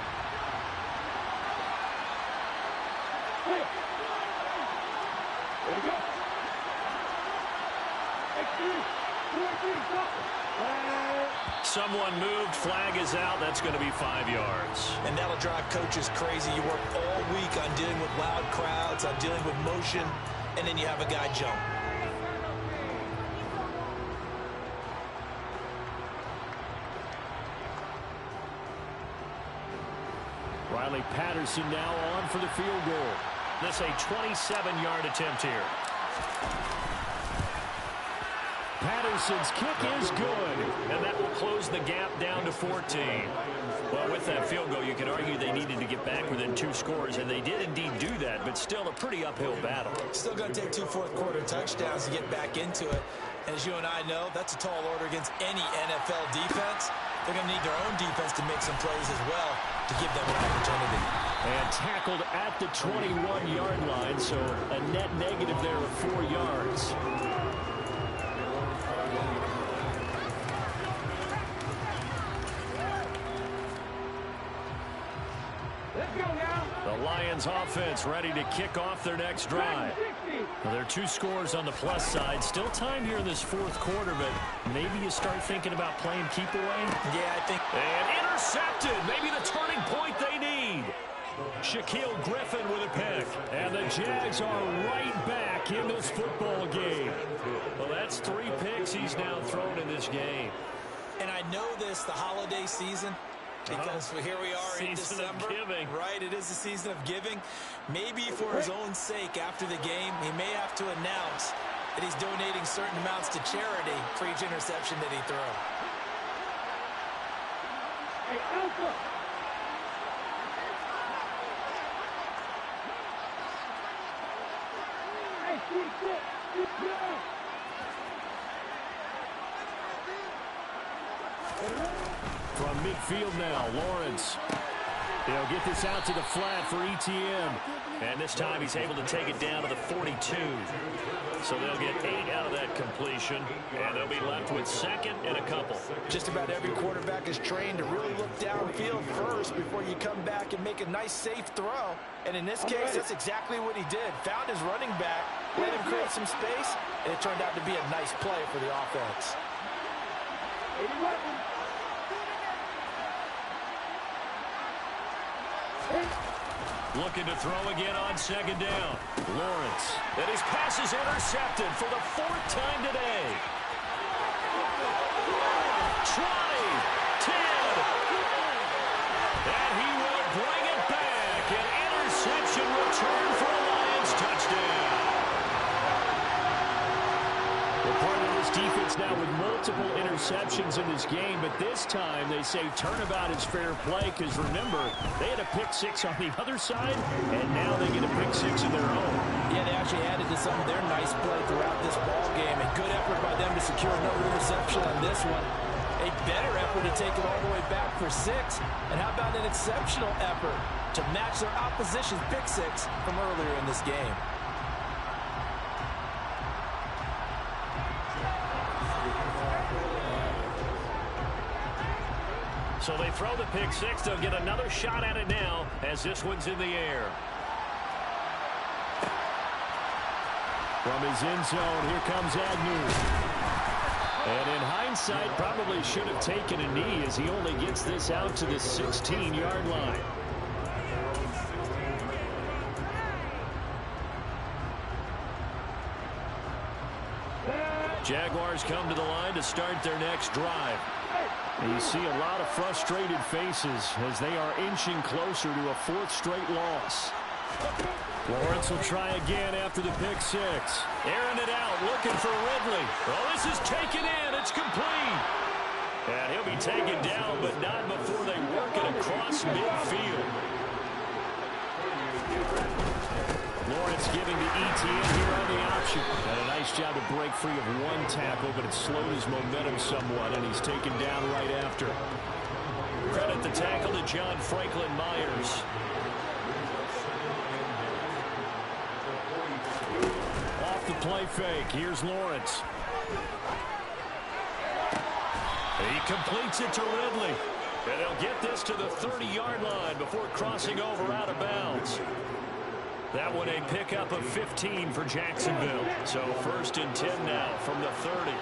There we go. Someone moved, flag is out. That's going to be 5 yards. And that'll drive coaches crazy. You work all week on dealing with loud crowds, on dealing with motion, and then you have a guy jump. Riley Patterson now on for the field goal. This a 27-yard attempt here. Patterson's kick is good, and that will close the gap down to 14. Well, with that field goal, you can argue they needed to get back within 2 scores, and they did indeed do that, but still a pretty uphill battle. Still going to take 2 fourth-quarter touchdowns to get back into it. And as you and I know, that's a tall order against any NFL defense. They're going to need their own defense to make some plays as well to give them an opportunity. And tackled at the 21-yard line, so a net negative there of 4 yards. The Lions offense ready to kick off their next drive. Well, there are 2 scores on the plus side. Still time here in this 4th quarter, but maybe you start thinking about playing keep away. Yeah, I think. And intercepted. Maybe the turning point they need. Shaquille Griffin with a pick. And the Jags are right back in this football game. Well, that's 3 picks he's now thrown in this game. And I know this, the holiday season, because here we are in December. Right, it is the season of giving. Maybe for his own sake, after the game, he may have to announce that he's donating certain amounts to charity for each interception that he throws. Hey, Alpha! Hey, keep From midfield now, Lawrence. They'll get this out to the flat for ETN. And this time he's able to take it down to the 42. So they'll get 8 out of that completion. And they'll be left with 2nd and a couple. Just about every quarterback is trained to really look downfield first before you come back and make a nice, safe throw. And in this case, that's exactly what he did. Found his running back, let him create some space, and it turned out to be a nice play for the offense. 81. Looking to throw again on 2nd down. Lawrence. And his pass is intercepted for the 4th time today. 20, 10. And he will bring it back. An interception return for a Lions touchdown. We're part of this defense now with multiple interceptions in this game, but this time they say turnabout is fair play because, remember, they had a pick 6 on the other side, and now they get a pick 6 of their own. Yeah, they actually added to some of their nice play throughout this ball game. A good effort by them to secure another interception on this one. A better effort to take it all the way back for 6. And how about an exceptional effort to match their opposition's pick 6 from earlier in this game? So they throw the pick 6. They'll get another shot at it now as this one's in the air. From his end zone, here comes Agnew. And in hindsight, probably should have taken a knee as he only gets this out to the 16-yard line. Jaguars come to the line to start their next drive. And you see a lot of frustrated faces as they are inching closer to a 4th straight loss. Lawrence will try again after the pick 6. Airing it out, looking for Ridley. Oh, this is taken in. It's complete. And he'll be taken down, but not before they work it across midfield. Lawrence giving the ETN here on the option. And a nice job to break free of 1 tackle, but it slowed his momentum somewhat, and he's taken down right after. Credit the tackle to John Franklin Myers. Off the play fake, here's Lawrence. He completes it to Ridley. And they'll get this to the 30-yard line before crossing over out of bounds. That one a pickup of 15 for Jacksonville. So 1st and 10 now from the 30.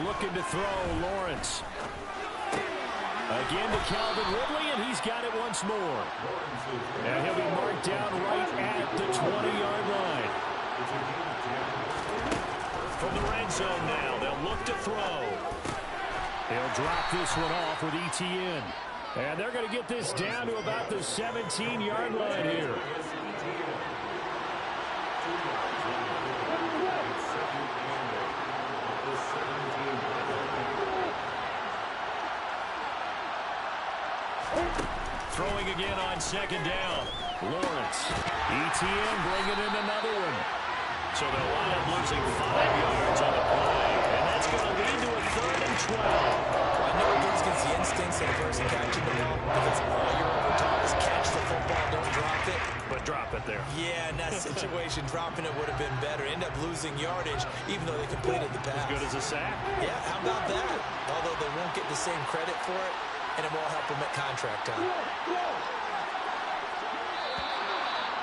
Looking to throw, Lawrence. Again to Calvin Ridley, and he's got it once more. And he'll be marked down right at the 20-yard line. From the red zone now, they'll look to throw. They'll drop this one off with ETN. And they're going to get this down to about the 17-yard line here. Throwing again on 2nd down. Lawrence. ETN bringing in another one. So they'll wind up losing 5 yards on the play. but drop it there. Yeah, in that situation, dropping it would have been better. End up losing yardage, even though they completed the pass. As good as a sack. Yeah, how about that? Although they won't get the same credit for it, and it won't help them at contract time.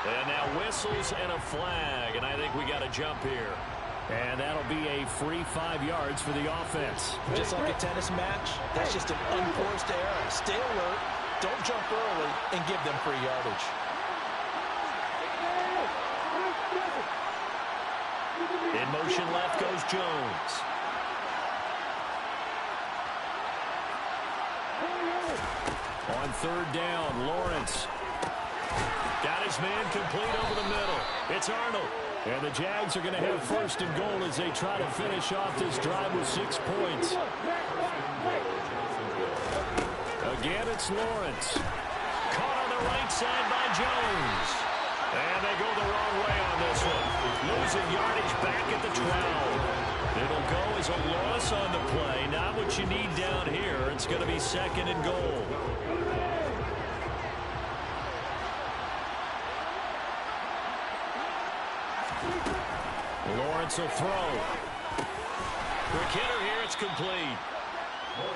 And now whistles and a flag, and I think we got a jump here. And that'll be a free 5 yards for the offense. Just like a tennis match, that's just an unforced error. Stay alert, don't jump early, and give them free yardage. In motion left goes Jones. On 3rd down, Lawrence. Got his man complete over the middle. It's Arnold. And the Jags are going to have 1st and goal as they try to finish off this drive with 6 points. Again, it's Lawrence. Caught on the right side by Jones. And they go the wrong way on this one. Losing yardage back at the 12. It'll go as a loss on the play. Not what you need down here. It's going to be 2nd and goal. Lawrence will throw. Quick hitter here. It's complete.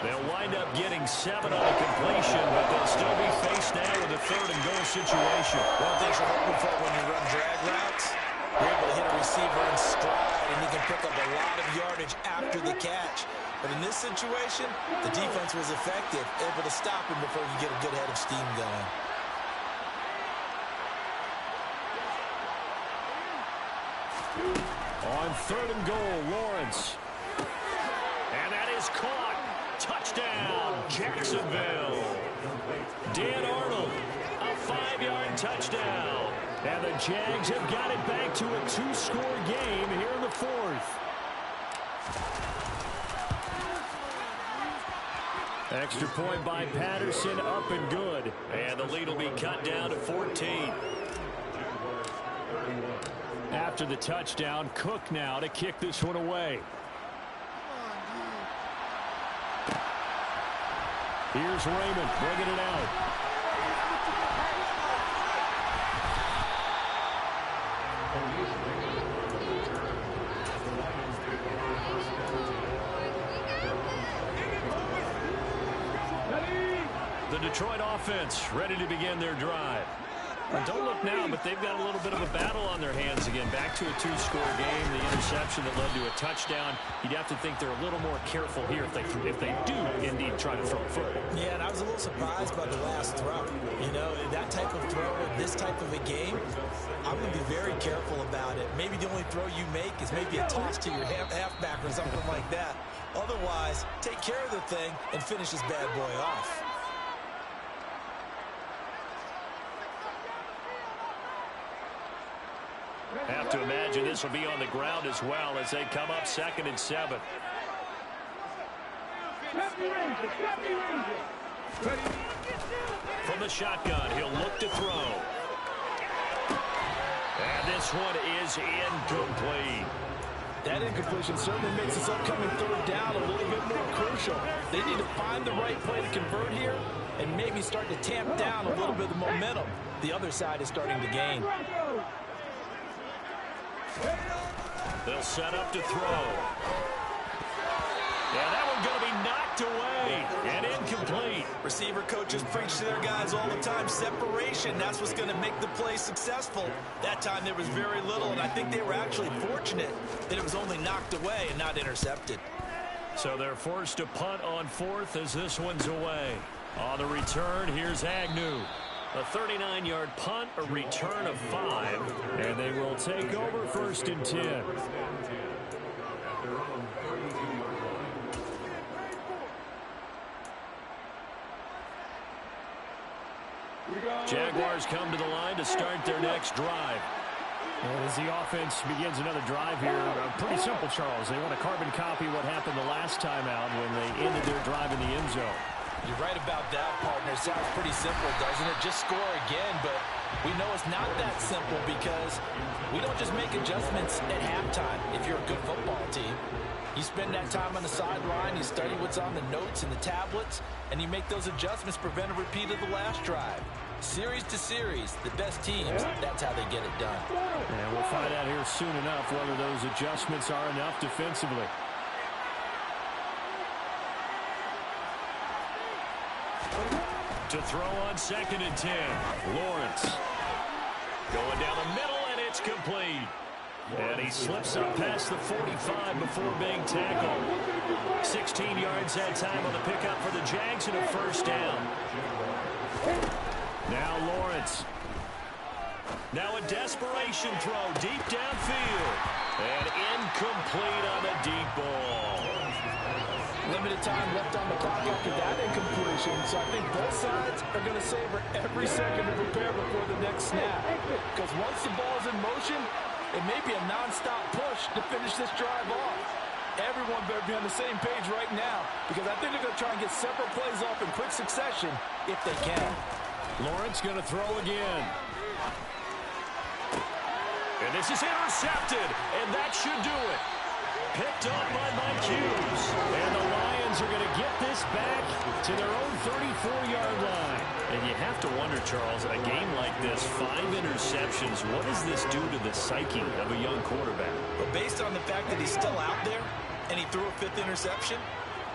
They'll wind up getting 7 on a completion, but they'll still be faced now with a 3rd and goal situation. One thing you're hoping for when you run drag routes, you're able to hit a receiver in stride, and he can pick up a lot of yardage after the catch. But in this situation, the defense was effective, able to stop him before you get a good head of steam going. On 3rd and goal, Lawrence. And that is caught. Touchdown, Jacksonville. Dan Arnold, a 5-yard touchdown. And the Jags have got it back to a 2-score game here in the 4th. Extra point by Patterson, up and good. And the lead will be cut down to 14. After the touchdown, Cook now to kick this one away. Here's Raymond bringing it out. The Detroit offense ready to begin their drive. And don't look now, but they've got a little bit of a battle on their hands again. Back to a 2-score game. The interception that led to a touchdown. You'd have to think they're a little more careful here if they do indeed try to throw a football. Yeah, and I was a little surprised by the last throw. You know, that type of throw in this type of a game, I'm going to be very careful about it. Maybe the only throw you make is maybe a toss to your halfback or something like that. Otherwise, take care of the thing and finish this bad boy off. Have to imagine this will be on the ground as well as they come up 2nd and 7. From the shotgun, he'll look to throw. And this one is incomplete. That incompletion certainly makes this upcoming 3rd down a little bit more crucial. They need to find the right play to convert here and maybe start to tamp down a little bit of the momentum. The other side is starting to gain. They'll set up to throw. Yeah, that one's going to be knocked away and incomplete. Receiver coaches preach to their guys all the time. Separation, that's what's going to make the play successful. That time there was very little, and I think they were actually fortunate that it was only knocked away and not intercepted. So they're forced to punt on 4th as this one's away. On the return, here's Agnew. A 39-yard punt, a return of 5, and they will take over 1st and 10. Jaguars come to the line to start their next drive. And as the offense begins another drive here, pretty simple, Charles. They want to carbon copy what happened the last time out when they ended their drive in the end zone. You're right about that, partner. Sounds pretty simple, doesn't it? Just score again, but we know it's not that simple because we don't just make adjustments at halftime if you're a good football team. You spend that time on the sideline, you study what's on the notes and the tablets, and you make those adjustments to prevent a repeat of the last drive. Series to series, the best teams, that's how they get it done. And we'll find out here soon enough whether those adjustments are enough defensively. To throw on 2nd and 10, Lawrence. Going down the middle, and it's complete. And he slips up past the 45 before being tackled. 16 yards that time on the pickup for the Jags and a first down. Now Lawrence. Now a desperation throw deep downfield. And incomplete on the deep ball. Limited time left on the clock after that incompletion, so I think both sides are going to savor every second to prepare before the next snap. Because once the ball's in motion, it may be a non-stop push to finish this drive off. Everyone better be on the same page right now, because I think they're going to try and get several plays off in quick succession if they can. Lawrence going to throw again. And this is intercepted, and that should do it. Picked up by Mike Hughes. And the Lions are going to get this back to their own 34-yard line. And you have to wonder, Charles, a game like this, 5 interceptions, what does this do to the psyche of a young quarterback? But based on the fact that he's still out there and he threw a 5th interception,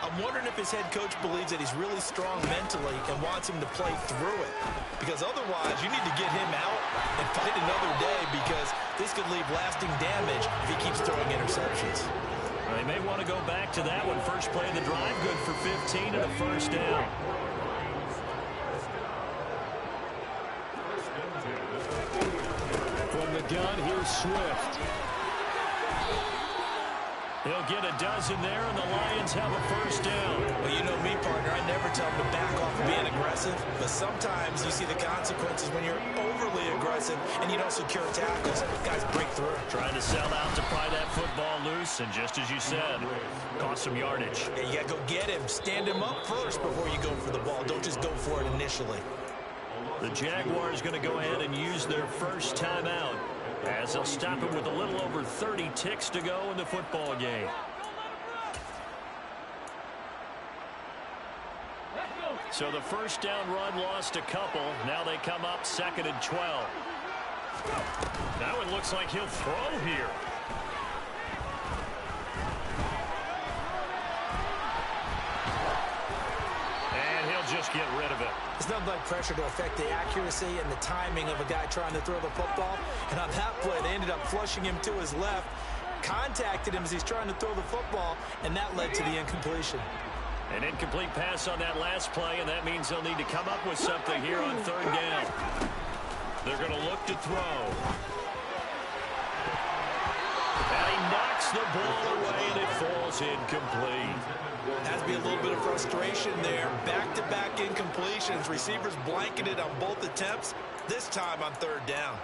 I'm wondering if his head coach believes that he's really strong mentally and wants him to play through it. Because otherwise, you need to get him out and fight another day, because this could leave lasting damage if he keeps throwing interceptions. Well, they may want to go back to that one. First play of the drive, good for 15 and a first down. From the gun, here's Swift. He'll get a dozen there, and the Lions have a first down. Well, you know me, partner. I never tell them to back off of being aggressive. But sometimes you see the consequences when you're overly aggressive and you don't secure tackles. Guys break through. Trying to sell out to pry that football loose, and just as you said, cost some yardage. Yeah, you got to go get him. Stand him up first before you go for the ball. Don't just go for it initially. The Jaguars going to go ahead and use their first timeout, as they'll stop it with a little over 30 ticks to go in the football game. So the first down run lost a couple. Now they come up 2nd and 12. Now it looks like he'll throw here. And he'll just get rid of it. It's nothing like pressure to affect the accuracy and the timing of a guy trying to throw the football. And on that play, they ended up flushing him to his left, contacted him as he's trying to throw the football, and that led to the incompletion. An incomplete pass on that last play, and that means they'll need to come up with something here on 3rd down. They're going to look to throw. And he knocks the ball away, and it falls incomplete. Has to be a little bit of frustration there. Back-to-back incompletions. Receivers blanketed on both attempts, this time on 3rd down.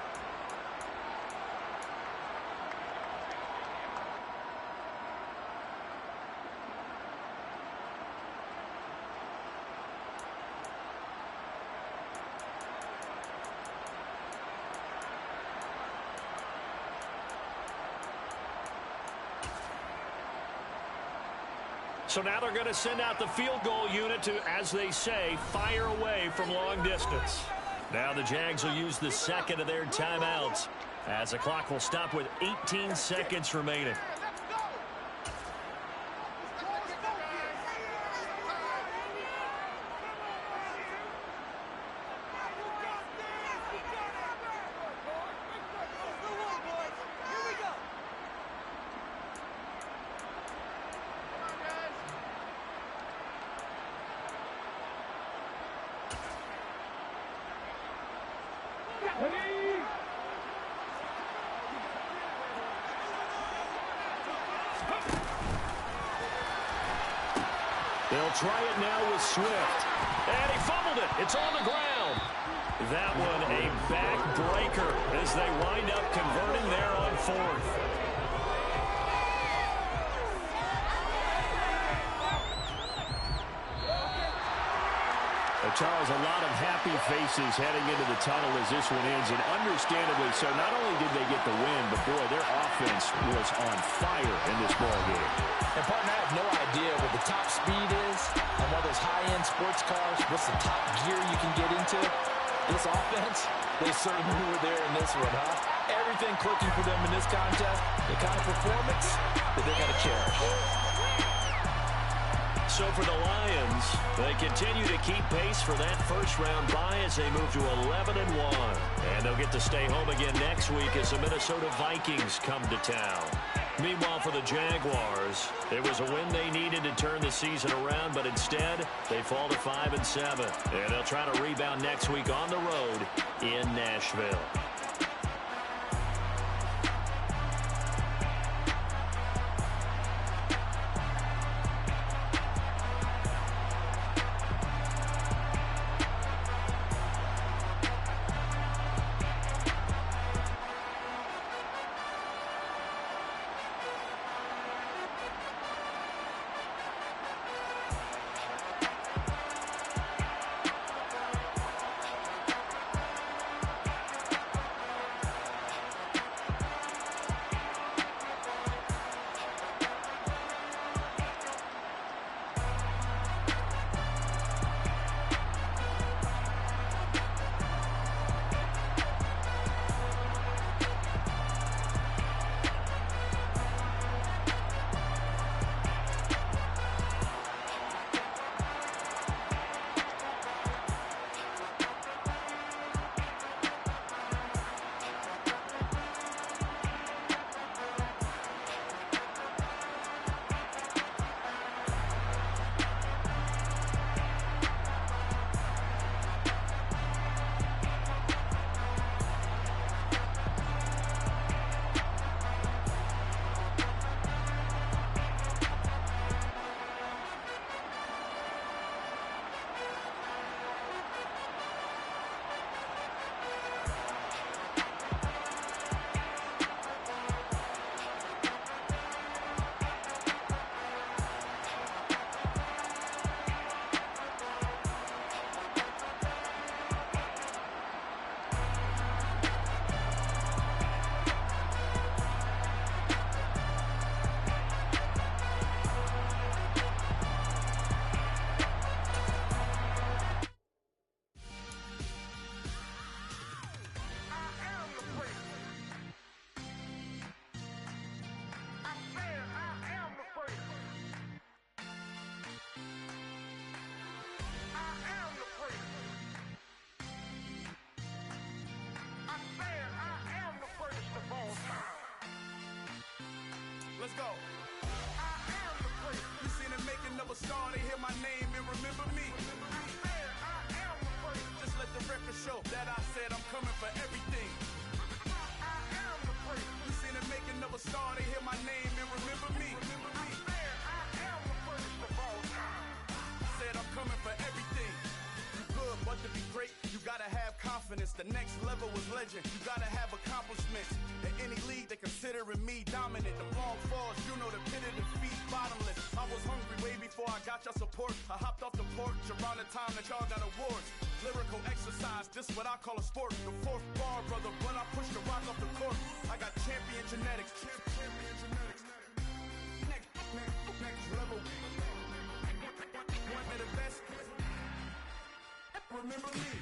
So now they're going to send out the field goal unit to, as they say, fire away from long distance. Now the Jags will use the 2nd of their timeouts, as the clock will stop with 18 seconds remaining. They'll try it now with Swift. And he fumbled it. It's on the ground. That one a backbreaker as they wind up converting there on 4th. Charles, a lot of happy faces heading into the tunnel as this one ends, and understandably so. Not only did they get the win, but boy, their offense was on fire in this ball game. And partner, I have no idea what the top speed is on one of those high-end sports cars. What's the top gear you can get into? This offense, they certainly were there in this one, huh? Everything clicking for them in this contest, the kind of performance that they're going to cherish. So for the Lions, they continue to keep pace for that first-round bye as they move to 11-1. And they'll get to stay home again next week as the Minnesota Vikings come to town. Meanwhile, for the Jaguars, it was a win they needed to turn the season around, but instead, they fall to 5-7. And they'll try to rebound next week on the road in Nashville. Let's go. You seen the making of a star, they hear my name and remember me. Just let the record show that I said I'm coming for everything. You seen the making of a star, they hear my name and remember me. Said I'm coming for everything. You good, but to be great, you gotta have confidence. The next level was legend. You gotta have accomplishments. In any league, they considering me dominant. The long falls, you know the pit of defeat, bottomless. I was hungry way before I got your support. I hopped off the porch around the time that y'all got awards. Lyrical exercise, this what I call a sport. The fourth bar, brother, when I push the rock off the court. I got champion genetics. Next level. One of the best. Remember me.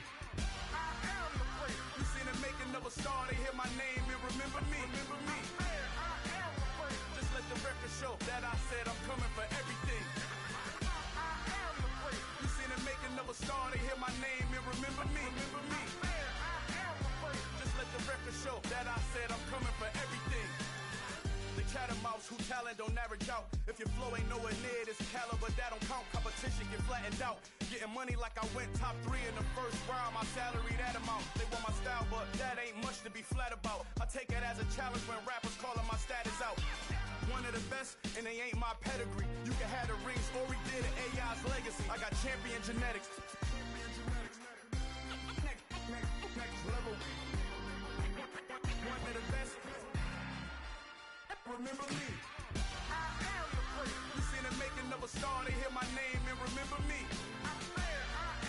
I am the great. You seen the making of a star, they hear my name and remember me. Remember me. I am the great. Just let the record show that I said I'm coming for everything. I am the great. You seen the making of a star, they hear my name and remember me. Remember me. I am the great. Just let the record show that I said I'm coming for everything. The catamounts who talent don't average out. If your flow ain't nowhere near this caliber, that don't count. Competition get flattened out. Getting money like I went top 3 in the first round. My salary that amount. They want my style, but that ain't much to be flat about. I take it as a challenge when rappers calling my status out. One of the best, and they ain't my pedigree. You can have the rings, or we did it, AI's legacy. I got champion genetics. Next level. One of the best. Remember me. I am the great. You seen the making of a star, they hear my name and remember me. I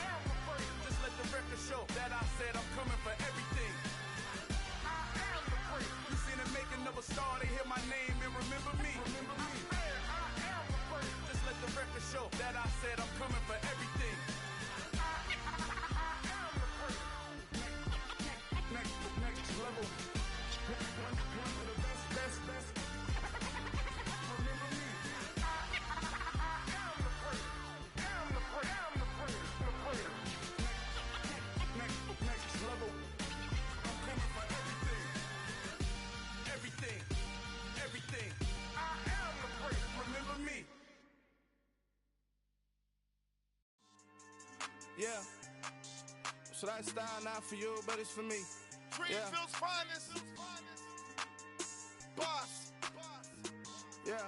am the great. Just let the record show that I said I'm coming for everything. I am the great. You seen the making of a star, they hear my name and remember me. Remember me. I am the great. Just let the record show that I said I'm coming for everything. I am the great. Yeah. So that style not for you, but it's for me. Greenfield's finest. Boss. Yeah.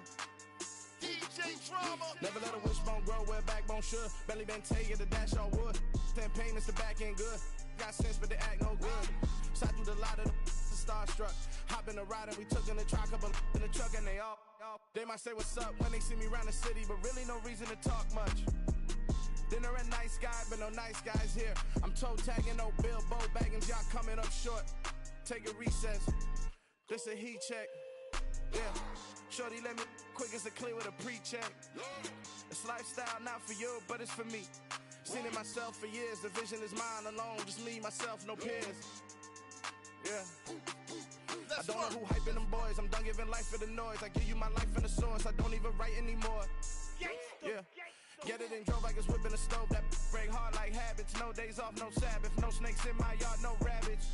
DJ Drama. Never let a wishbone grow where a backbone should. Belly been taking the dash all wood. 10 payments, the back end good. Got sense, but they act no good. Shot through the lot of the starstruck. Hop in the ride and we took in the truck, couple in the truck and they all. They might say what's up when they see me around the city, but really no reason to talk much. Dinner at nice guy, but no nice guys here. I'm toe tagging, no Bilbo baggins, y'all coming up short. Take a recess. This a heat check. Yeah. Shorty let me quick as a clear with a pre-check. This lifestyle not for you, but it's for me. Seen it myself for years. The vision is mine alone. Just me, myself, no peers. Yeah. I don't know who hyping them boys. I'm done giving life for the noise. I give you my life in the source. I don't even write anymore. Yeah. Get it and drove like it's whipping a stove. That break hard like habits. No days off, no Sabbath. No snakes in my yard, no rabbits.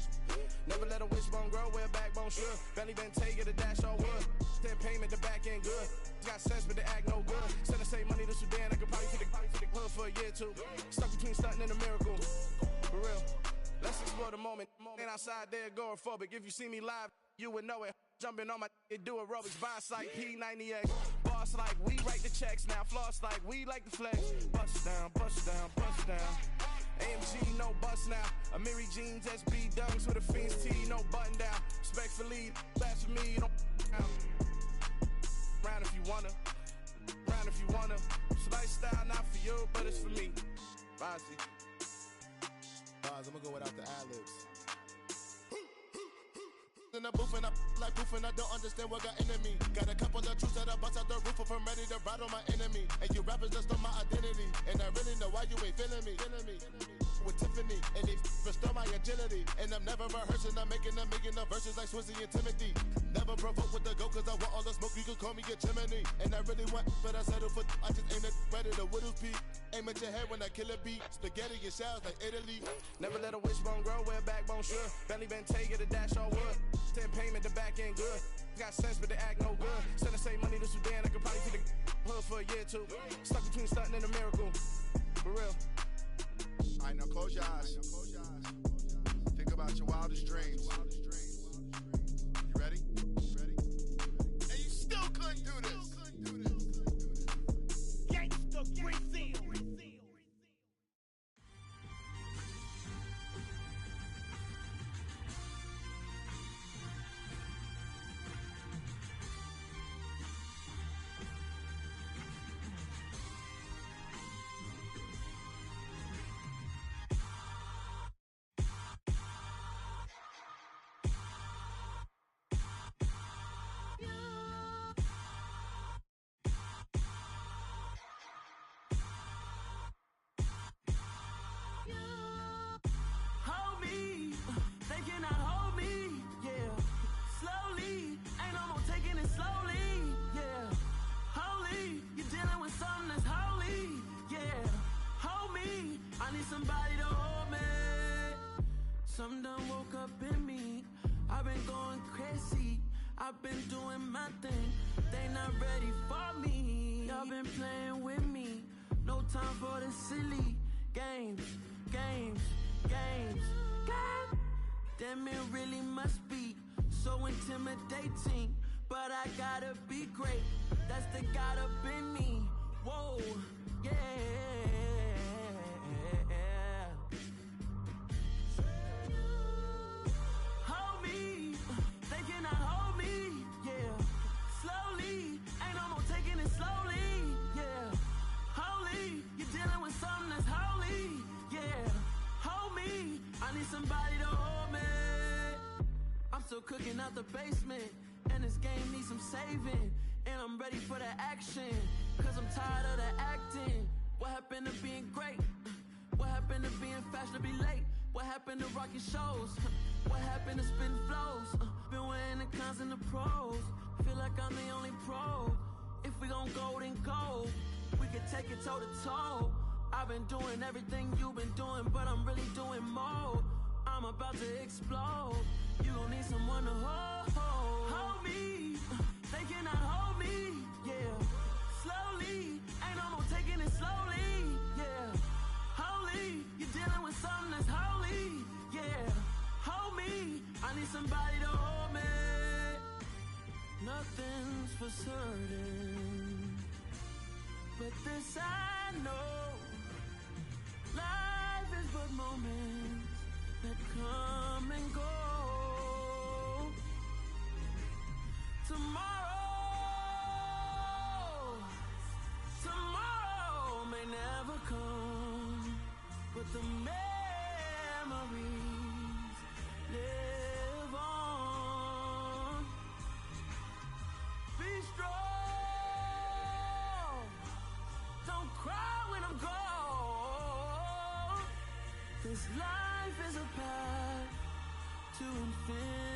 Never let a wishbone grow where a backbone should. Belly been taking the dash all wood. 10 payment, the back end good. Got sense, but they act no good. Send the same money to Sudan. I could probably take the hood for a year or two. Stuck between stunting and a miracle. For real. Let's explore the moment. Ain't outside there agoraphobic. If you see me live, you would know it. Jumping on my do aerobics, boss like P90X. Boss like we write the checks now. Floss like we like the flex. Bust down, bust down, bust down. AMG, no bust now. Amiri jeans, SB dunks with a Fiends tee, no button down. Respectfully, that's for me, you don't down. Round if you wanna, round if you wanna. It's lifestyle not for you, but it's for me. Bozzy. I'm gonna go without the ad-libs. In the booth and I like proof and I don't understand what got into me. Got a couple of troops that I bust out the roof if I'm ready to ride on my enemy. And you rappers just stole my identity, and I really know why you ain't feeling me. With Tiffany, and they restore my agility. And I'm never rehearsing, I'm making a million of verses like Swizzy and Timothy. Never provoke with the go, cause I want all the smoke, you can call me a chimney. And I really want, but I settle for, I just aim at ready to Whittles Peak. Aim at your head when I kill a beat. Spaghetti and shells like Italy. Never let a wishbone grow where a backbone should. Belly been taking the dash all wood. 10 payment, the back end good. Got sense, but they act no good. Send the same money to Sudan, I could probably take the hood for a year or two. Stuck between stunting and a miracle. For real. Alright, now close your eyes. Think about your wildest dreams. You ready? And you still couldn't do this. Gangsta Brazil. Something done woke up in me. I've been going crazy. I've been doing my thing. They not ready for me. Y'all been playing with me. No time for the silly games. Damn, it really must be so intimidating. But I gotta be great. That's the God up in me. Whoa, yeah. Somebody to hold me. I'm still cooking out the basement, and this game needs some saving. And I'm ready for the action, cause I'm tired of the acting. What happened to being great? What happened to being fashionably late? What happened to rocking shows? What happened to spitting flows? Been wearing the cons and the pros. Feel like I'm the only pro. If we gon' go, then go. We can take it toe to toe. I've been doing everything you've been doing, but I'm really doing more. I'm about to explode. You gon' need someone to hold me. They cannot hold me, yeah. Slowly, ain't no more taking it slowly, yeah. Holy, I know life is but moments that come and go. Tomorrow may never come, but the memories live on. Be strong, don't cry when I'm gone, 'cause life is a path to infinity.